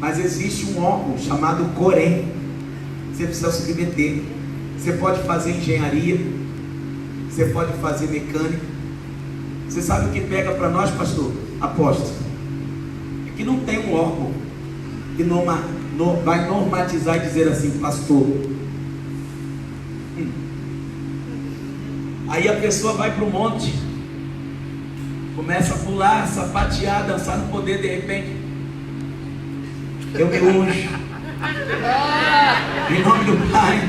mas existe um órgão chamado COREM. Você precisa submeter. Você pode fazer engenharia, você pode fazer mecânica. Você sabe o que pega para nós, pastor? Apóstolo, é que não tem um órgão que vai normatizar e dizer assim: pastor. Aí a pessoa vai para o monte, começa a pular, sapatear, dançar no poder. De repente, eu me unjo em nome do Pai,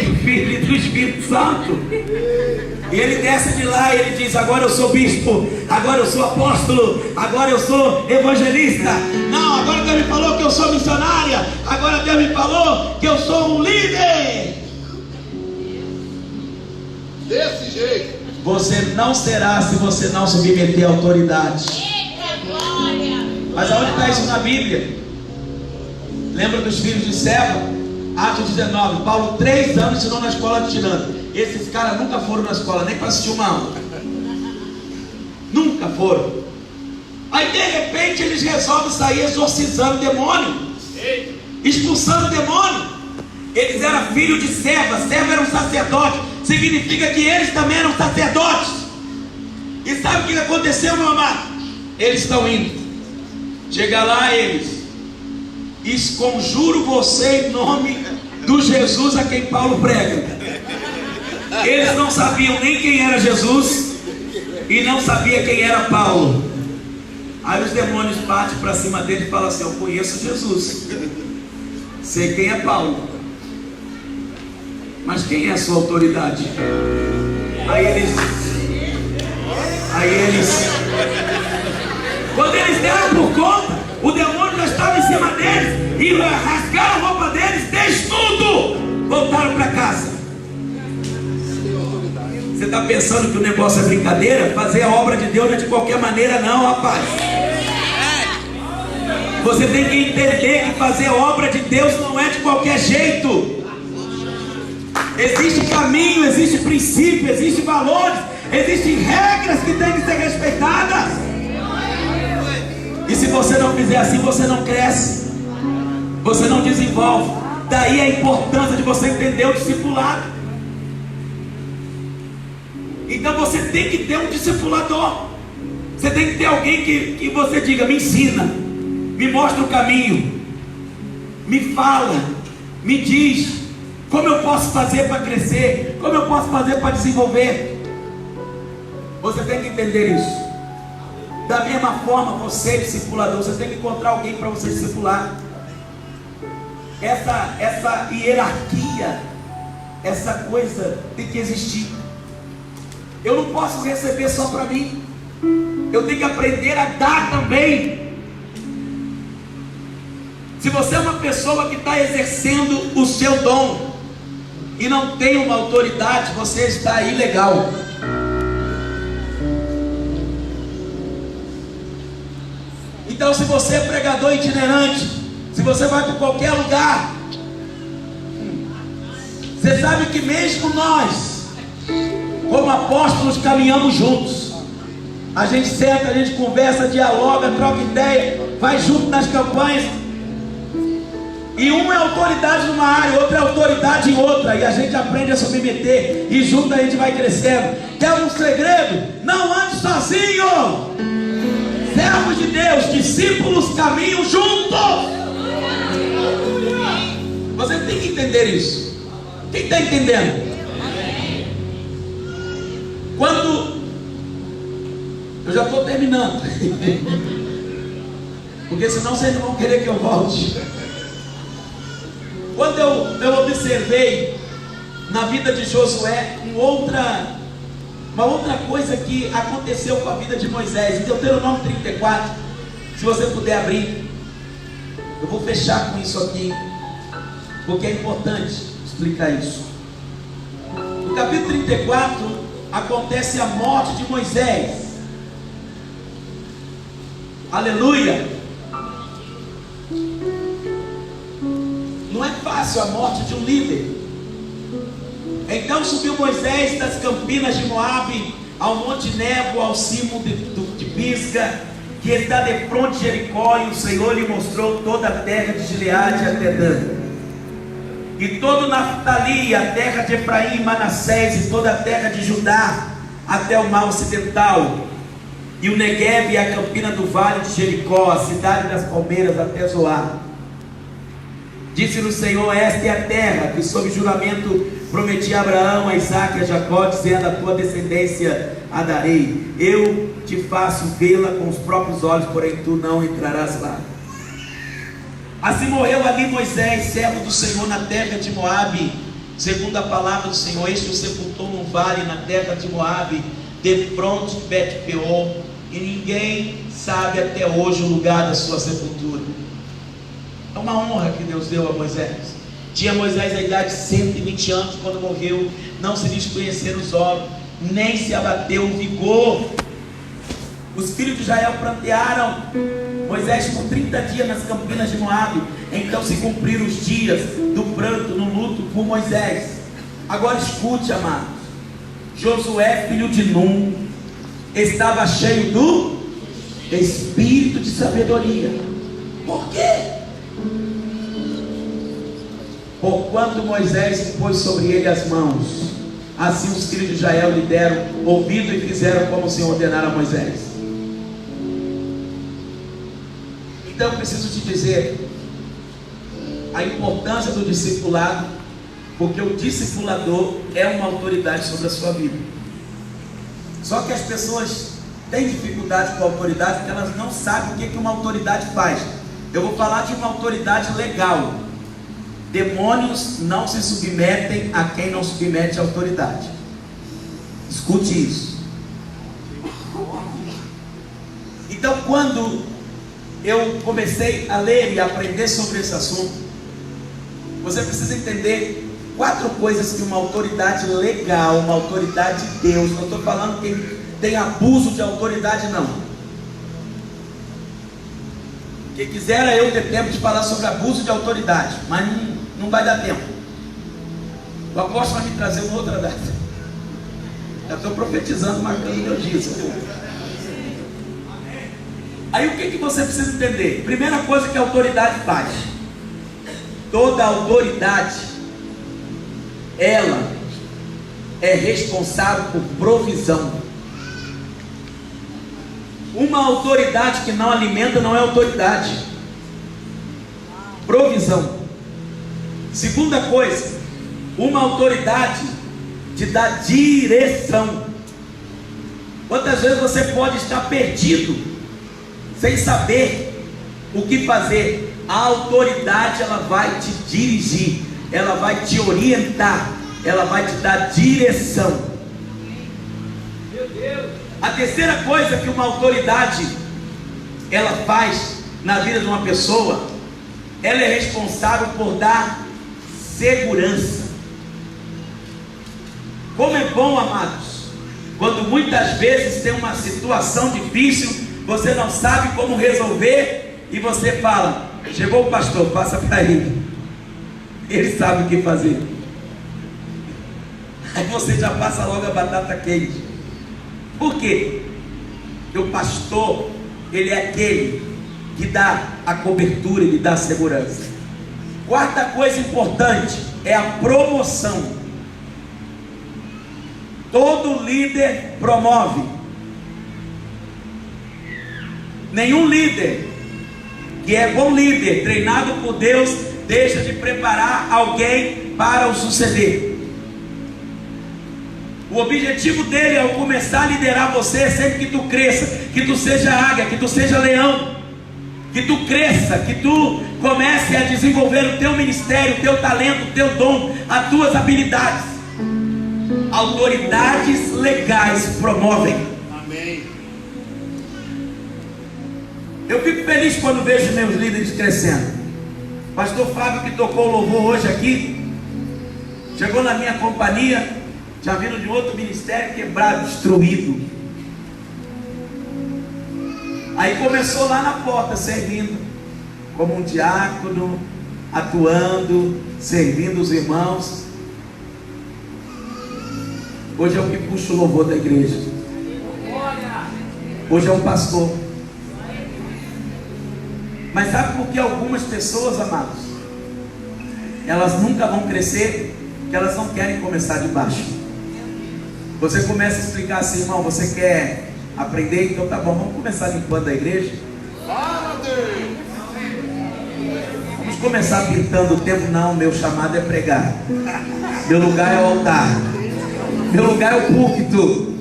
do Filho e do Espírito Santo. E ele desce de lá e ele diz: agora eu sou bispo, agora eu sou apóstolo, agora eu sou evangelista. Não, agora Deus me falou que eu sou missionária, agora Deus me falou que eu sou um líder. Desse jeito você não será se você não submeter à autoridade. Mas aonde está isso na Bíblia? Lembra dos filhos de Seva? Atos 19. Paulo 3 anos ensinou na escola de tirano. Esses caras nunca foram na escola nem para assistir uma aula. Nunca foram. Aí de repente eles resolvem sair exorcizando demônio, expulsando demônio. Eles eram filhos de Seva. Seva era um sacerdote. Significa que eles também eram sacerdotes. E sabe o que aconteceu, meu amado? Eles estão indo. Chega lá eles: conjuro você em nome do Jesus a quem Paulo prega. Eles não sabiam nem quem era Jesus e não sabia quem era Paulo. Aí os demônios partem para cima dele e falam assim: eu conheço Jesus, sei quem é Paulo, mas quem é a sua autoridade? Aí eles quando eles deram por conta, o demônio já estava em cima deles e rasgaram a roupa deles, tudo, voltaram para casa. Você está pensando que o negócio é brincadeira? Fazer a obra de Deus não é de qualquer maneira, não, rapaz. Você tem que entender que fazer a obra de Deus não é de qualquer jeito. Existe caminho, existe princípio, existe valores, existem regras que têm que ser respeitadas. E se você não fizer assim, você não cresce, você não desenvolve. Daí a importância de você entender o discipulado. Então você tem que ter um discipulador. Você tem que ter alguém que você diga: me ensina, me mostra o caminho, me fala, me diz como eu posso fazer para crescer, como eu posso fazer para desenvolver. Você tem que entender isso. Da mesma forma, você discipulador, você tem que encontrar alguém para você discipular. Essa hierarquia, essa coisa tem que existir. Eu não posso receber só para mim, eu tenho que aprender a dar também. Se você é uma pessoa que está exercendo o seu dom e não tem uma autoridade, você está ilegal. Então, se você é pregador itinerante, se você vai para qualquer lugar, você sabe que mesmo nós, como apóstolos, caminhamos juntos. A gente senta, a gente conversa, dialoga, troca ideia, vai junto nas campanhas. E um é autoridade numa área, outro é autoridade em outra, e a gente aprende a submeter, e junto a gente vai crescendo. Quer um segredo? Não ande sozinho. Servos de Deus, discípulos caminham juntos. Você tem que entender isso. Quem está entendendo? Quando eu já estou terminando, porque senão vocês não vão querer que eu volte. Quando eu observei na vida de Josué uma outra coisa que aconteceu com a vida de Moisés, em Deuteronômio 34, se você puder abrir, eu vou fechar com isso aqui, porque é importante explicar isso. No capítulo 34 acontece a morte de Moisés. Aleluia! Não é fácil a morte de um líder. Então subiu Moisés das campinas de Moabe ao monte Nebo, ao cimo de Pisga, que está de fronte de Jericó, e o Senhor lhe mostrou toda a terra de Gileade até Dan, e todo Naftali, a terra de Efraim, Manassés, e toda a terra de Judá até o mar ocidental, e o Negueb e a campina do vale de Jericó, a cidade das palmeiras até Zoar. Disse-lhe o Senhor: esta é a terra que sob juramento prometi a Abraão, a Isaque e a Jacó, dizendo: a tua descendência a darei. Eu te faço vê-la com os próprios olhos, porém tu não entrarás lá. Assim morreu ali Moisés, servo do Senhor, na terra de Moabe, segundo a palavra do Senhor. Este o sepultou num vale na terra de Moabe, de fronte de Bet-peor, e ninguém sabe até hoje o lugar da sua sepultura. É uma honra que Deus deu a Moisés. Tinha Moisés a idade de 120 anos quando morreu. Não se desconheceram os olhos, nem se abateu o vigor. Os filhos de Israel prantearam Moisés por 30 dias nas campinas de Moabe. Então se cumpriram os dias do pranto no luto por Moisés. Agora escute, amados. Josué, filho de Num, estava cheio do espírito de sabedoria. Por quê? Porquanto Moisés pôs sobre ele as mãos, assim os filhos de Israel lhe deram ouvido e fizeram como o Senhor ordenara a Moisés. Então eu preciso te dizer a importância do discipulado, porque o discipulador é uma autoridade sobre a sua vida. Só que as pessoas têm dificuldade com a autoridade, porque elas não sabem o que uma autoridade faz. Eu vou falar de uma autoridade legal. Demônios não se submetem a quem não submete a autoridade. Escute isso. Então, quando eu comecei a ler e a aprender sobre esse assunto, você precisa entender 4 coisas que uma autoridade legal, uma autoridade de Deus, não estou falando que tem abuso de autoridade, não. Quem quiser eu ter tempo de falar sobre abuso de autoridade, mas não vai dar tempo. O apóstolo vai me trazer uma outra data. Já estou profetizando, marcando meu dia. Aí o que você precisa entender? Primeira coisa que a autoridade faz. Toda autoridade, ela é responsável por provisão. Uma autoridade que não alimenta não é autoridade. Provisão. Segunda coisa, uma autoridade te dá direção. Quantas vezes você pode estar perdido, sem saber o que fazer? A autoridade, ela vai te dirigir, ela vai te orientar, ela vai te dar direção. Meu Deus. A terceira coisa que uma autoridade ela faz na vida de uma pessoa ela é responsável por dar segurança. Como é bom, amados, quando muitas vezes tem uma situação difícil, você não sabe como resolver, e você fala: chegou o pastor, passa para ele, ele sabe o que fazer. Aí você já passa logo a batata quente. Por quê? Porque o pastor, ele é aquele que dá a cobertura, ele dá a segurança. Quarta coisa importante é a promoção. Todo líder promove. Nenhum líder que é bom líder, treinado por Deus, deixa de preparar alguém para o suceder. O objetivo dele, ao começar a liderar você, é sempre que tu cresça, que tu seja águia, que tu seja leão, que tu cresça, que tu comece a desenvolver o teu ministério, o teu talento, o teu dom, as tuas habilidades. Autoridades legais promovem. Amém. Eu fico feliz quando vejo meus líderes crescendo. Pastor Fábio, que tocou o louvor hoje aqui, chegou na minha companhia, já vindo de outro ministério, quebrado, destruído. Aí começou lá na porta, servindo, como um diácono, atuando, servindo os irmãos. Hoje é o que puxa o louvor da igreja. Hoje é um pastor. Mas sabe por que algumas pessoas, amados, elas nunca vão crescer? Porque elas não querem começar de baixo. Você começa a explicar assim: irmão, você quer aprender? Então tá bom, vamos começar limpando a igreja. Vamos começar pintando o templo. Não, meu chamado é pregar. Meu lugar é o altar. Meu lugar é o púlpito.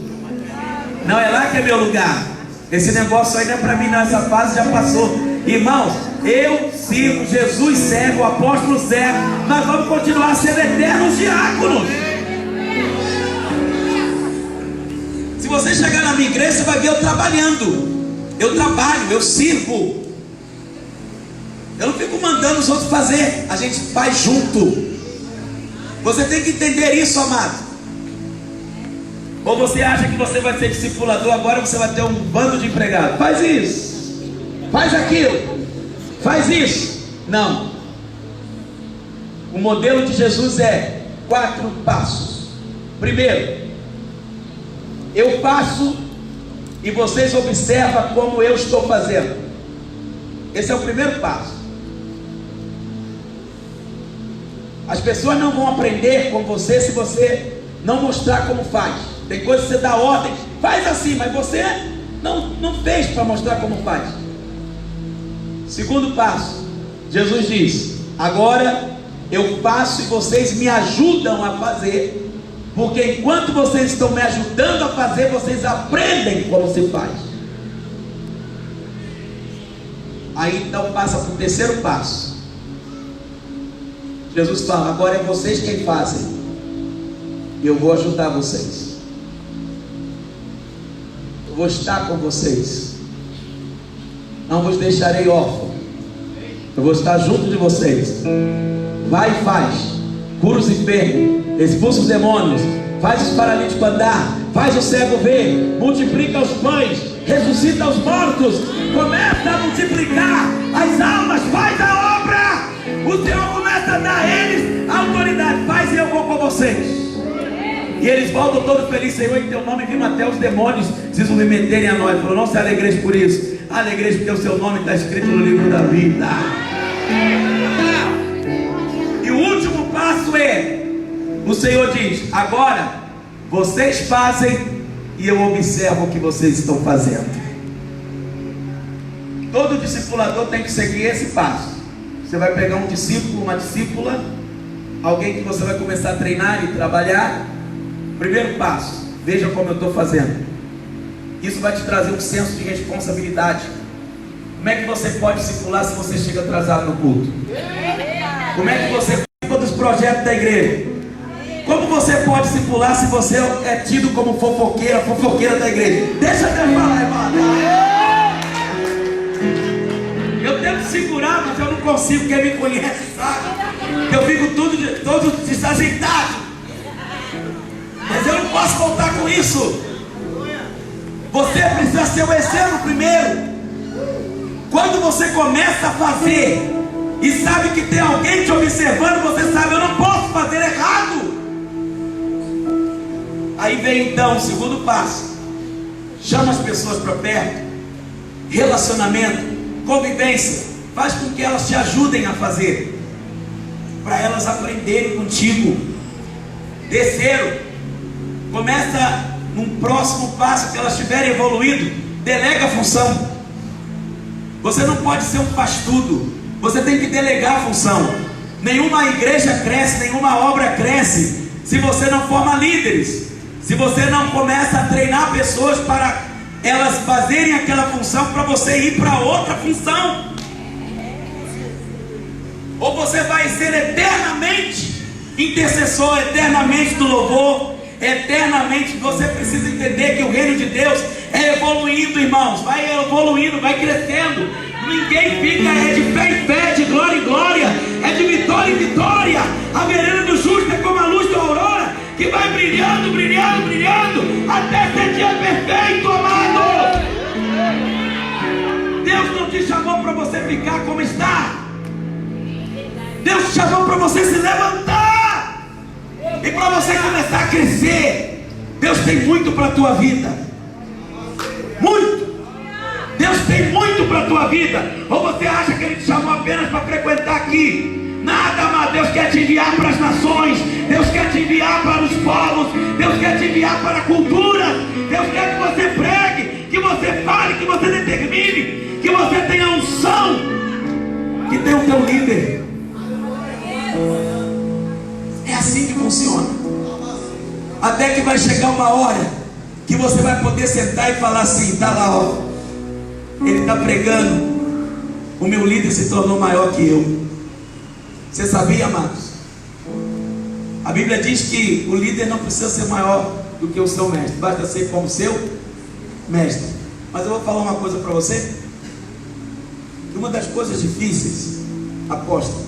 Não é lá que é meu lugar. Esse negócio aí não é para mim, não. Essa fase já passou. Irmãos, eu sirvo, Jesus serve, o apóstolo serve. Nós vamos continuar sendo eternos diáconos. Se você chegar na minha igreja, você vai ver eu trabalhando. Eu trabalho, eu sirvo. Eu não fico mandando os outros fazer. A gente faz junto. Você tem que entender isso, amado. Ou você acha que você vai ser discipulador, agora você vai ter um bando de empregados. Faz isso, faz aquilo, faz isso. Não. O modelo de Jesus é 4 passos. Primeiro, eu faço e vocês observam como eu estou fazendo. Esse é o primeiro passo. As pessoas não vão aprender com você se você não mostrar como faz. Tem coisas que você dá ordem, faz assim, mas você não fez para mostrar como faz. Segundo passo, Jesus diz: agora eu faço e vocês me ajudam a fazer, porque enquanto vocês estão me ajudando a fazer, vocês aprendem como se faz. Aí então passa para o terceiro passo. Jesus fala: agora é vocês quem fazem, e eu vou ajudar vocês. Eu vou estar com vocês. Não vos deixarei órfãos. Eu vou estar junto de vocês. Vai e faz. Cura os enfermos, expulsa os demônios, faz os paralíticos andar, faz o cego ver, multiplica os pães, ressuscita os mortos, começa a multiplicar as almas, faz a obra. O Senhor começa a dar a eles a autoridade. Faz e eu vou com vocês. E eles voltam todos felizes: Senhor, em teu nome vimos até os demônios se submeterem a nós. Ele falou: não se alegreis por isso, alegreis porque o seu nome está escrito no livro da vida. E o último passo é: o Senhor diz, agora vocês fazem e eu observo o que vocês estão fazendo. Todo discipulador tem que seguir esse passo. Você vai pegar um discípulo, uma discípula, alguém que você vai começar a treinar e trabalhar. Primeiro passo: veja como eu estou fazendo. Isso vai te trazer um senso de responsabilidade. Como é que você pode discipular se você chega atrasado no culto? Como é que você participa dos projetos da igreja? Como você pode discipular se você é tido como fofoqueira da igreja? Deixa eu falar, irmão. Eu tento segurar, mas eu não consigo. Quem me conhece sabe que eu fico todo desajeitado. Mas eu não posso voltar com isso. Você precisa ser o exemplo primeiro. Quando você começa a fazer e sabe que tem alguém te observando, você sabe, eu não posso fazer errado. Aí vem então o segundo passo. Chama as pessoas para perto. Relacionamento, convivência. Faz com que elas te ajudem a fazer, para elas aprenderem contigo. Terceiro, começa num próximo passo que elas tiverem evoluído. Delega a função. Você não pode ser um faz-tudo. Você tem que delegar a função. Nenhuma igreja cresce, nenhuma obra cresce se você não forma líderes, se você não começa a treinar pessoas para elas fazerem aquela função, para você ir para outra função. Ou você vai ser eternamente intercessor, eternamente do louvor, eternamente. Você precisa entender que o reino de Deus é evoluindo, irmãos. Vai evoluindo, vai crescendo. Ninguém fica de pé em pé, de glória em glória, é de vitória em vitória. A vereda do justo é como a luz da aurora, que vai brilhando, brilhando, brilhando, até ser dia perfeito, amado. Deus não te chamou para você ficar como está. Deus te chamou para você se levantar e para você começar a crescer. Deus tem muito para a tua vida. Muito. Deus tem muito para a tua vida. Ou você acha que Ele te chamou apenas para frequentar aqui? Nada, amado. Deus quer te enviar para as nações. Deus quer te enviar para os povos. Deus quer te enviar para a cultura. Deus quer que você pregue, que você fale, que você determine, que você tenha unção, que tenha o teu líder. É assim que funciona. Até que vai chegar uma hora que você vai poder sentar e falar assim: está lá, ó, ele está pregando, o meu líder se tornou maior que eu. Você sabia, amados? A Bíblia diz que o líder não precisa ser maior do que o seu mestre, basta ser como seu mestre. Mas eu vou falar uma coisa para você. Uma das coisas difíceis, apóstolo,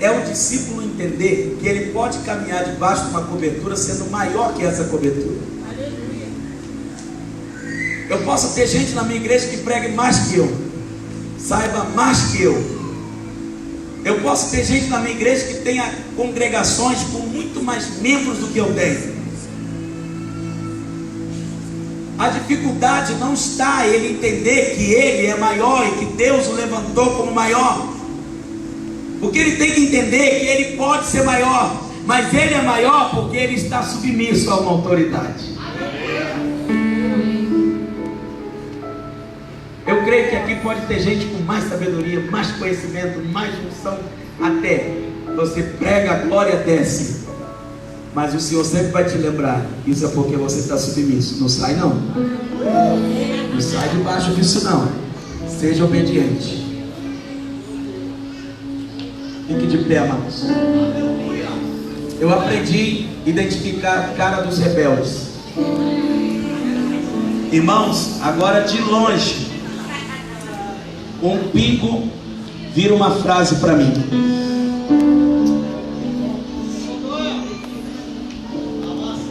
é o discípulo entender que ele pode caminhar debaixo de uma cobertura sendo maior que essa cobertura. Eu posso ter gente na minha igreja que pregue mais que eu, saiba mais que eu. Eu posso ter gente na minha igreja que tenha congregações com muito mais membros do que eu tenho. A dificuldade não está ele entender que ele é maior e que Deus o levantou como maior. Porque ele tem que entender que ele pode ser maior, mas ele é maior porque ele está submisso a uma autoridade. Eu creio que aqui pode ter gente com mais sabedoria, mais conhecimento, mais unção. Até você prega, a glória desce. Mas o Senhor sempre vai te lembrar: isso é porque você está submisso. Não sai não. Não sai debaixo disso não. Seja obediente. Fique de pé, amados. Eu aprendi a identificar a cara dos rebeldes. Irmãos, agora de longe, um pingo vira uma frase para mim.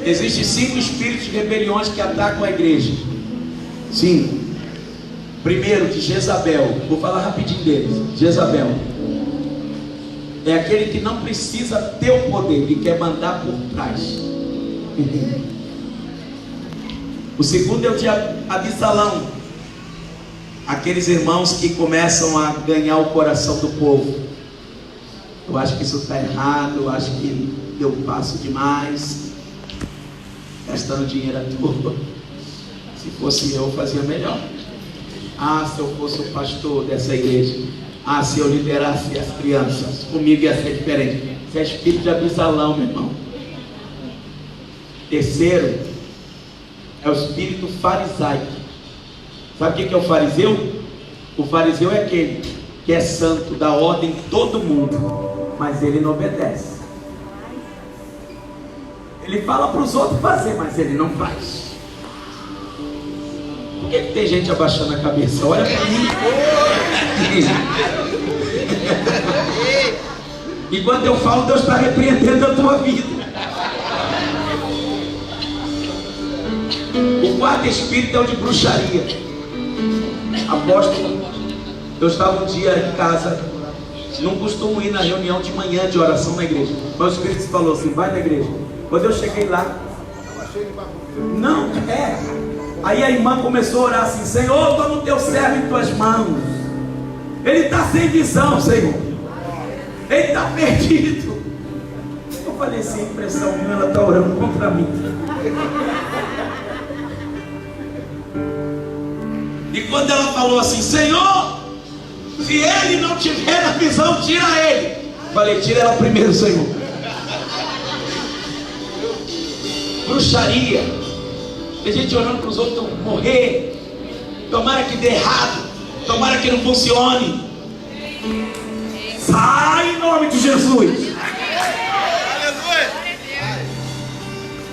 Existem 5 espíritos de rebeliões que atacam a igreja. 5. Primeiro, de Jezabel. Vou falar rapidinho deles. Jezabel é aquele que não precisa ter o poder, ele quer mandar por trás. O segundo é o de Absalão, aqueles irmãos que começam a ganhar o coração do povo. Eu acho que isso está errado, eu acho que deu um passo demais, gastando dinheiro à toa. Se fosse eu, fazia melhor. Ah, se eu fosse o pastor dessa igreja, ah, se eu liderasse as crianças, comigo ia ser diferente. Isso é espírito de Absalão, meu irmão. Terceiro é o espírito farisaico. Sabe o que é o fariseu? O fariseu é aquele que é santo, dá ordem em todo mundo, mas ele não obedece. Ele fala para os outros fazer, mas ele não faz. Por que tem gente abaixando a cabeça? Olha para mim. Enquanto eu falo, Deus está repreendendo a tua vida. O quarto espírito é o de bruxaria. Apóstolo, eu estava um dia em casa, não costumo ir na reunião de manhã de oração na igreja, mas o Espírito falou assim: vai na igreja. Quando eu cheguei lá, não, aí a irmã começou a orar assim: Senhor, estou no teu servo em tuas mãos. Ele está sem visão, Senhor. Ele está perdido. Eu falei assim: impressão minha, ela está orando contra mim. E quando ela falou assim: Senhor, se ele não tiver na visão, tira ele. Falei: tira ela primeiro, Senhor. Bruxaria. Tem gente orando para os outros morrer. Tomara que dê errado. Tomara que não funcione. Sai em nome de Jesus.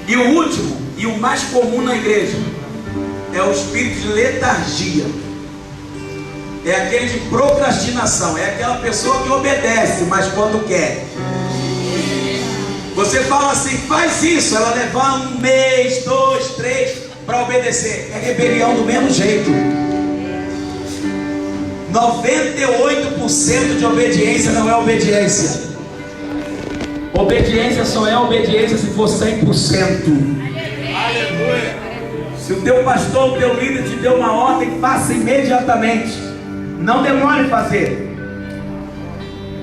E o último, e o mais comum na igreja, é o espírito de letargia. É aquele de procrastinação. É aquela pessoa que obedece, mas quando quer. Você fala assim: faz isso. Ela leva 1 mês, 2, 3 para obedecer. É rebelião do mesmo jeito. 98% de obediência não é obediência. Obediência só é obediência se for 100%. Aleluia. Se o teu pastor, o teu líder te deu uma ordem, faça imediatamente. Não demore em fazer.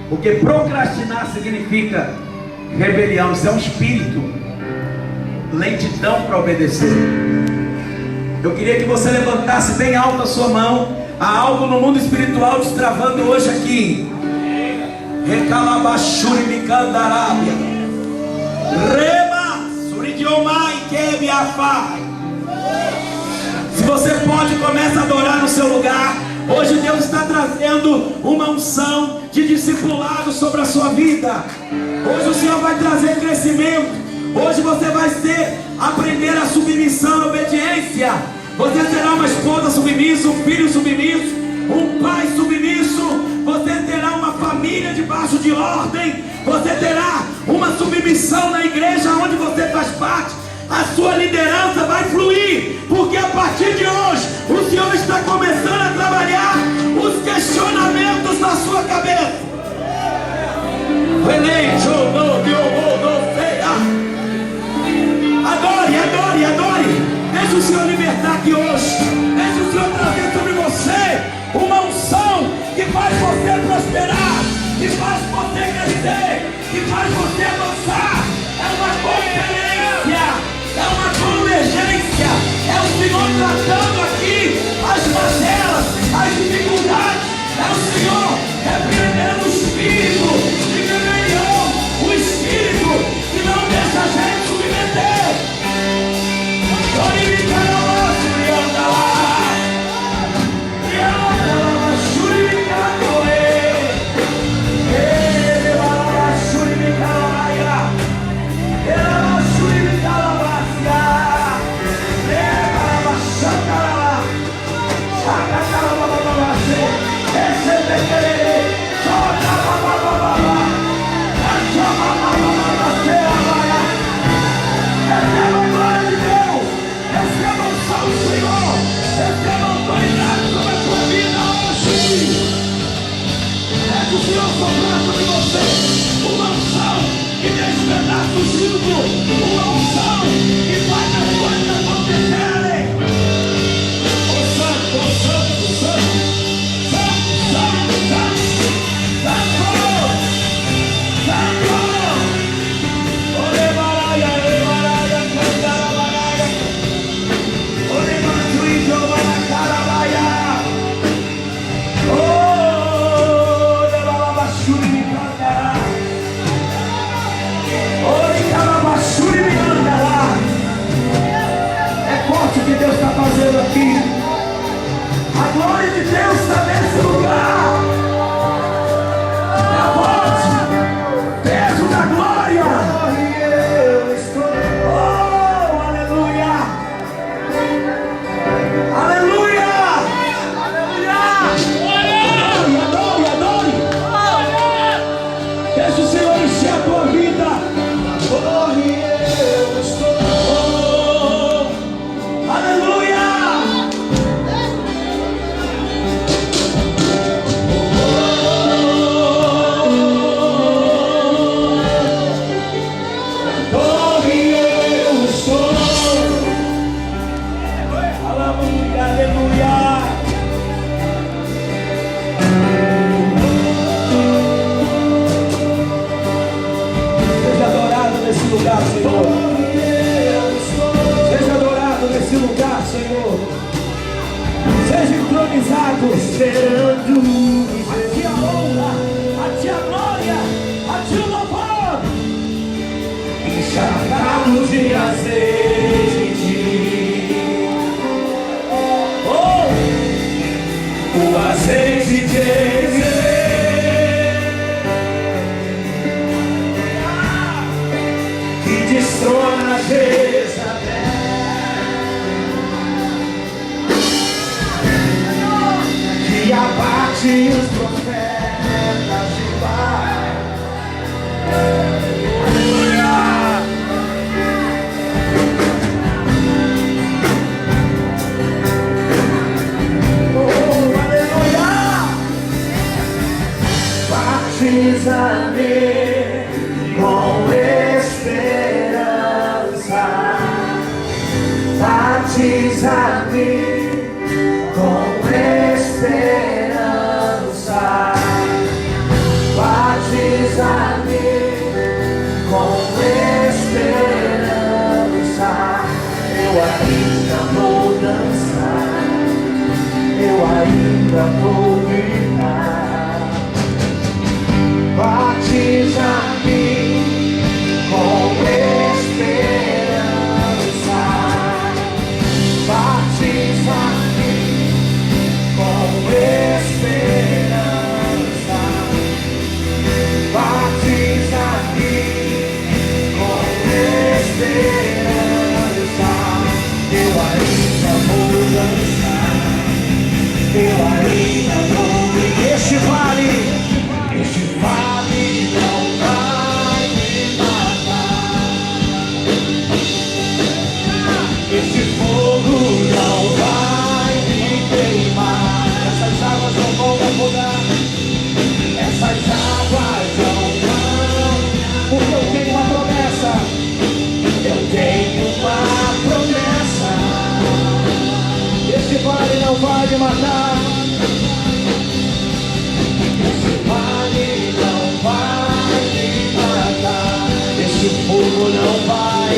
Porque procrastinar significa rebelião. Isso é um espírito. Lentidão para obedecer. Eu queria que você levantasse bem alto a sua mão. Há algo no mundo espiritual destravando hoje aqui. Recalabachuri micandarábia. Rema suridiomai kebiafai. Se você pode, começa a adorar no seu lugar. Hoje Deus está trazendo uma unção de discipulado sobre a sua vida. Hoje o Senhor vai trazer crescimento. Hoje você vai aprender a submissão e obediência. Você será uma esposa submissa, um filho submisso, um pai submisso. Você terá uma família debaixo de ordem. Você terá uma submissão na igreja onde você faz parte. A sua liderança vai fluir, porque a partir de hoje o Senhor está começando a trabalhar os questionamentos na sua cabeça. Adore, adore, adore. Deixa o Senhor libertar aqui hoje. Deixa o Senhor trazer sobre você uma unção que faz você prosperar, que faz você crescer, que faz você avançar. É uma conferência, é uma convergência. É o Senhor tratando aqui as mazelas, as dificuldades. É o Senhor repreendendo o espírito de rebelião, o espírito que não deixa a gente submeter. Uma unção que faz as coisas acontecerem. O Santo, o Santo, o Santo, Santo, Santo, Santo, Santo, Santo. Orebaraia, orebaraia, cantarabaraia. Oremantuijo, manacarabaia. Oh, orebalabachuri, me cantará. É forte o que Deus está fazendo aqui. A glória de Deus está nesse lugar. É forte. Peso da glória. Oh, aleluia. Aleluia. Senhor. Seja entronizado, esperando a Ti a honra, a Ti a glória, a Ti o louvor. Encharcados de azeite, oh, o azeite de Eliseu, que destrona Jezabel, que abate os profetas de Baal. Batiza-me com esperança, batiza-me com esperança, batiza-me com esperança. Eu ainda vou dançar, eu ainda vou gritar. Batiza-me com esperança, batiza-me com esperança, batiza-me com esperança. Eu ainda vou dançar, eu ainda vou. Este vale não vai me matar, esse fogo não vai me queimar, essas águas não vão me afogar, essas águas não vão, porque eu tenho uma promessa, eu tenho uma promessa, esse vale não vai me matar. Vai me matar, esse fogo não vai.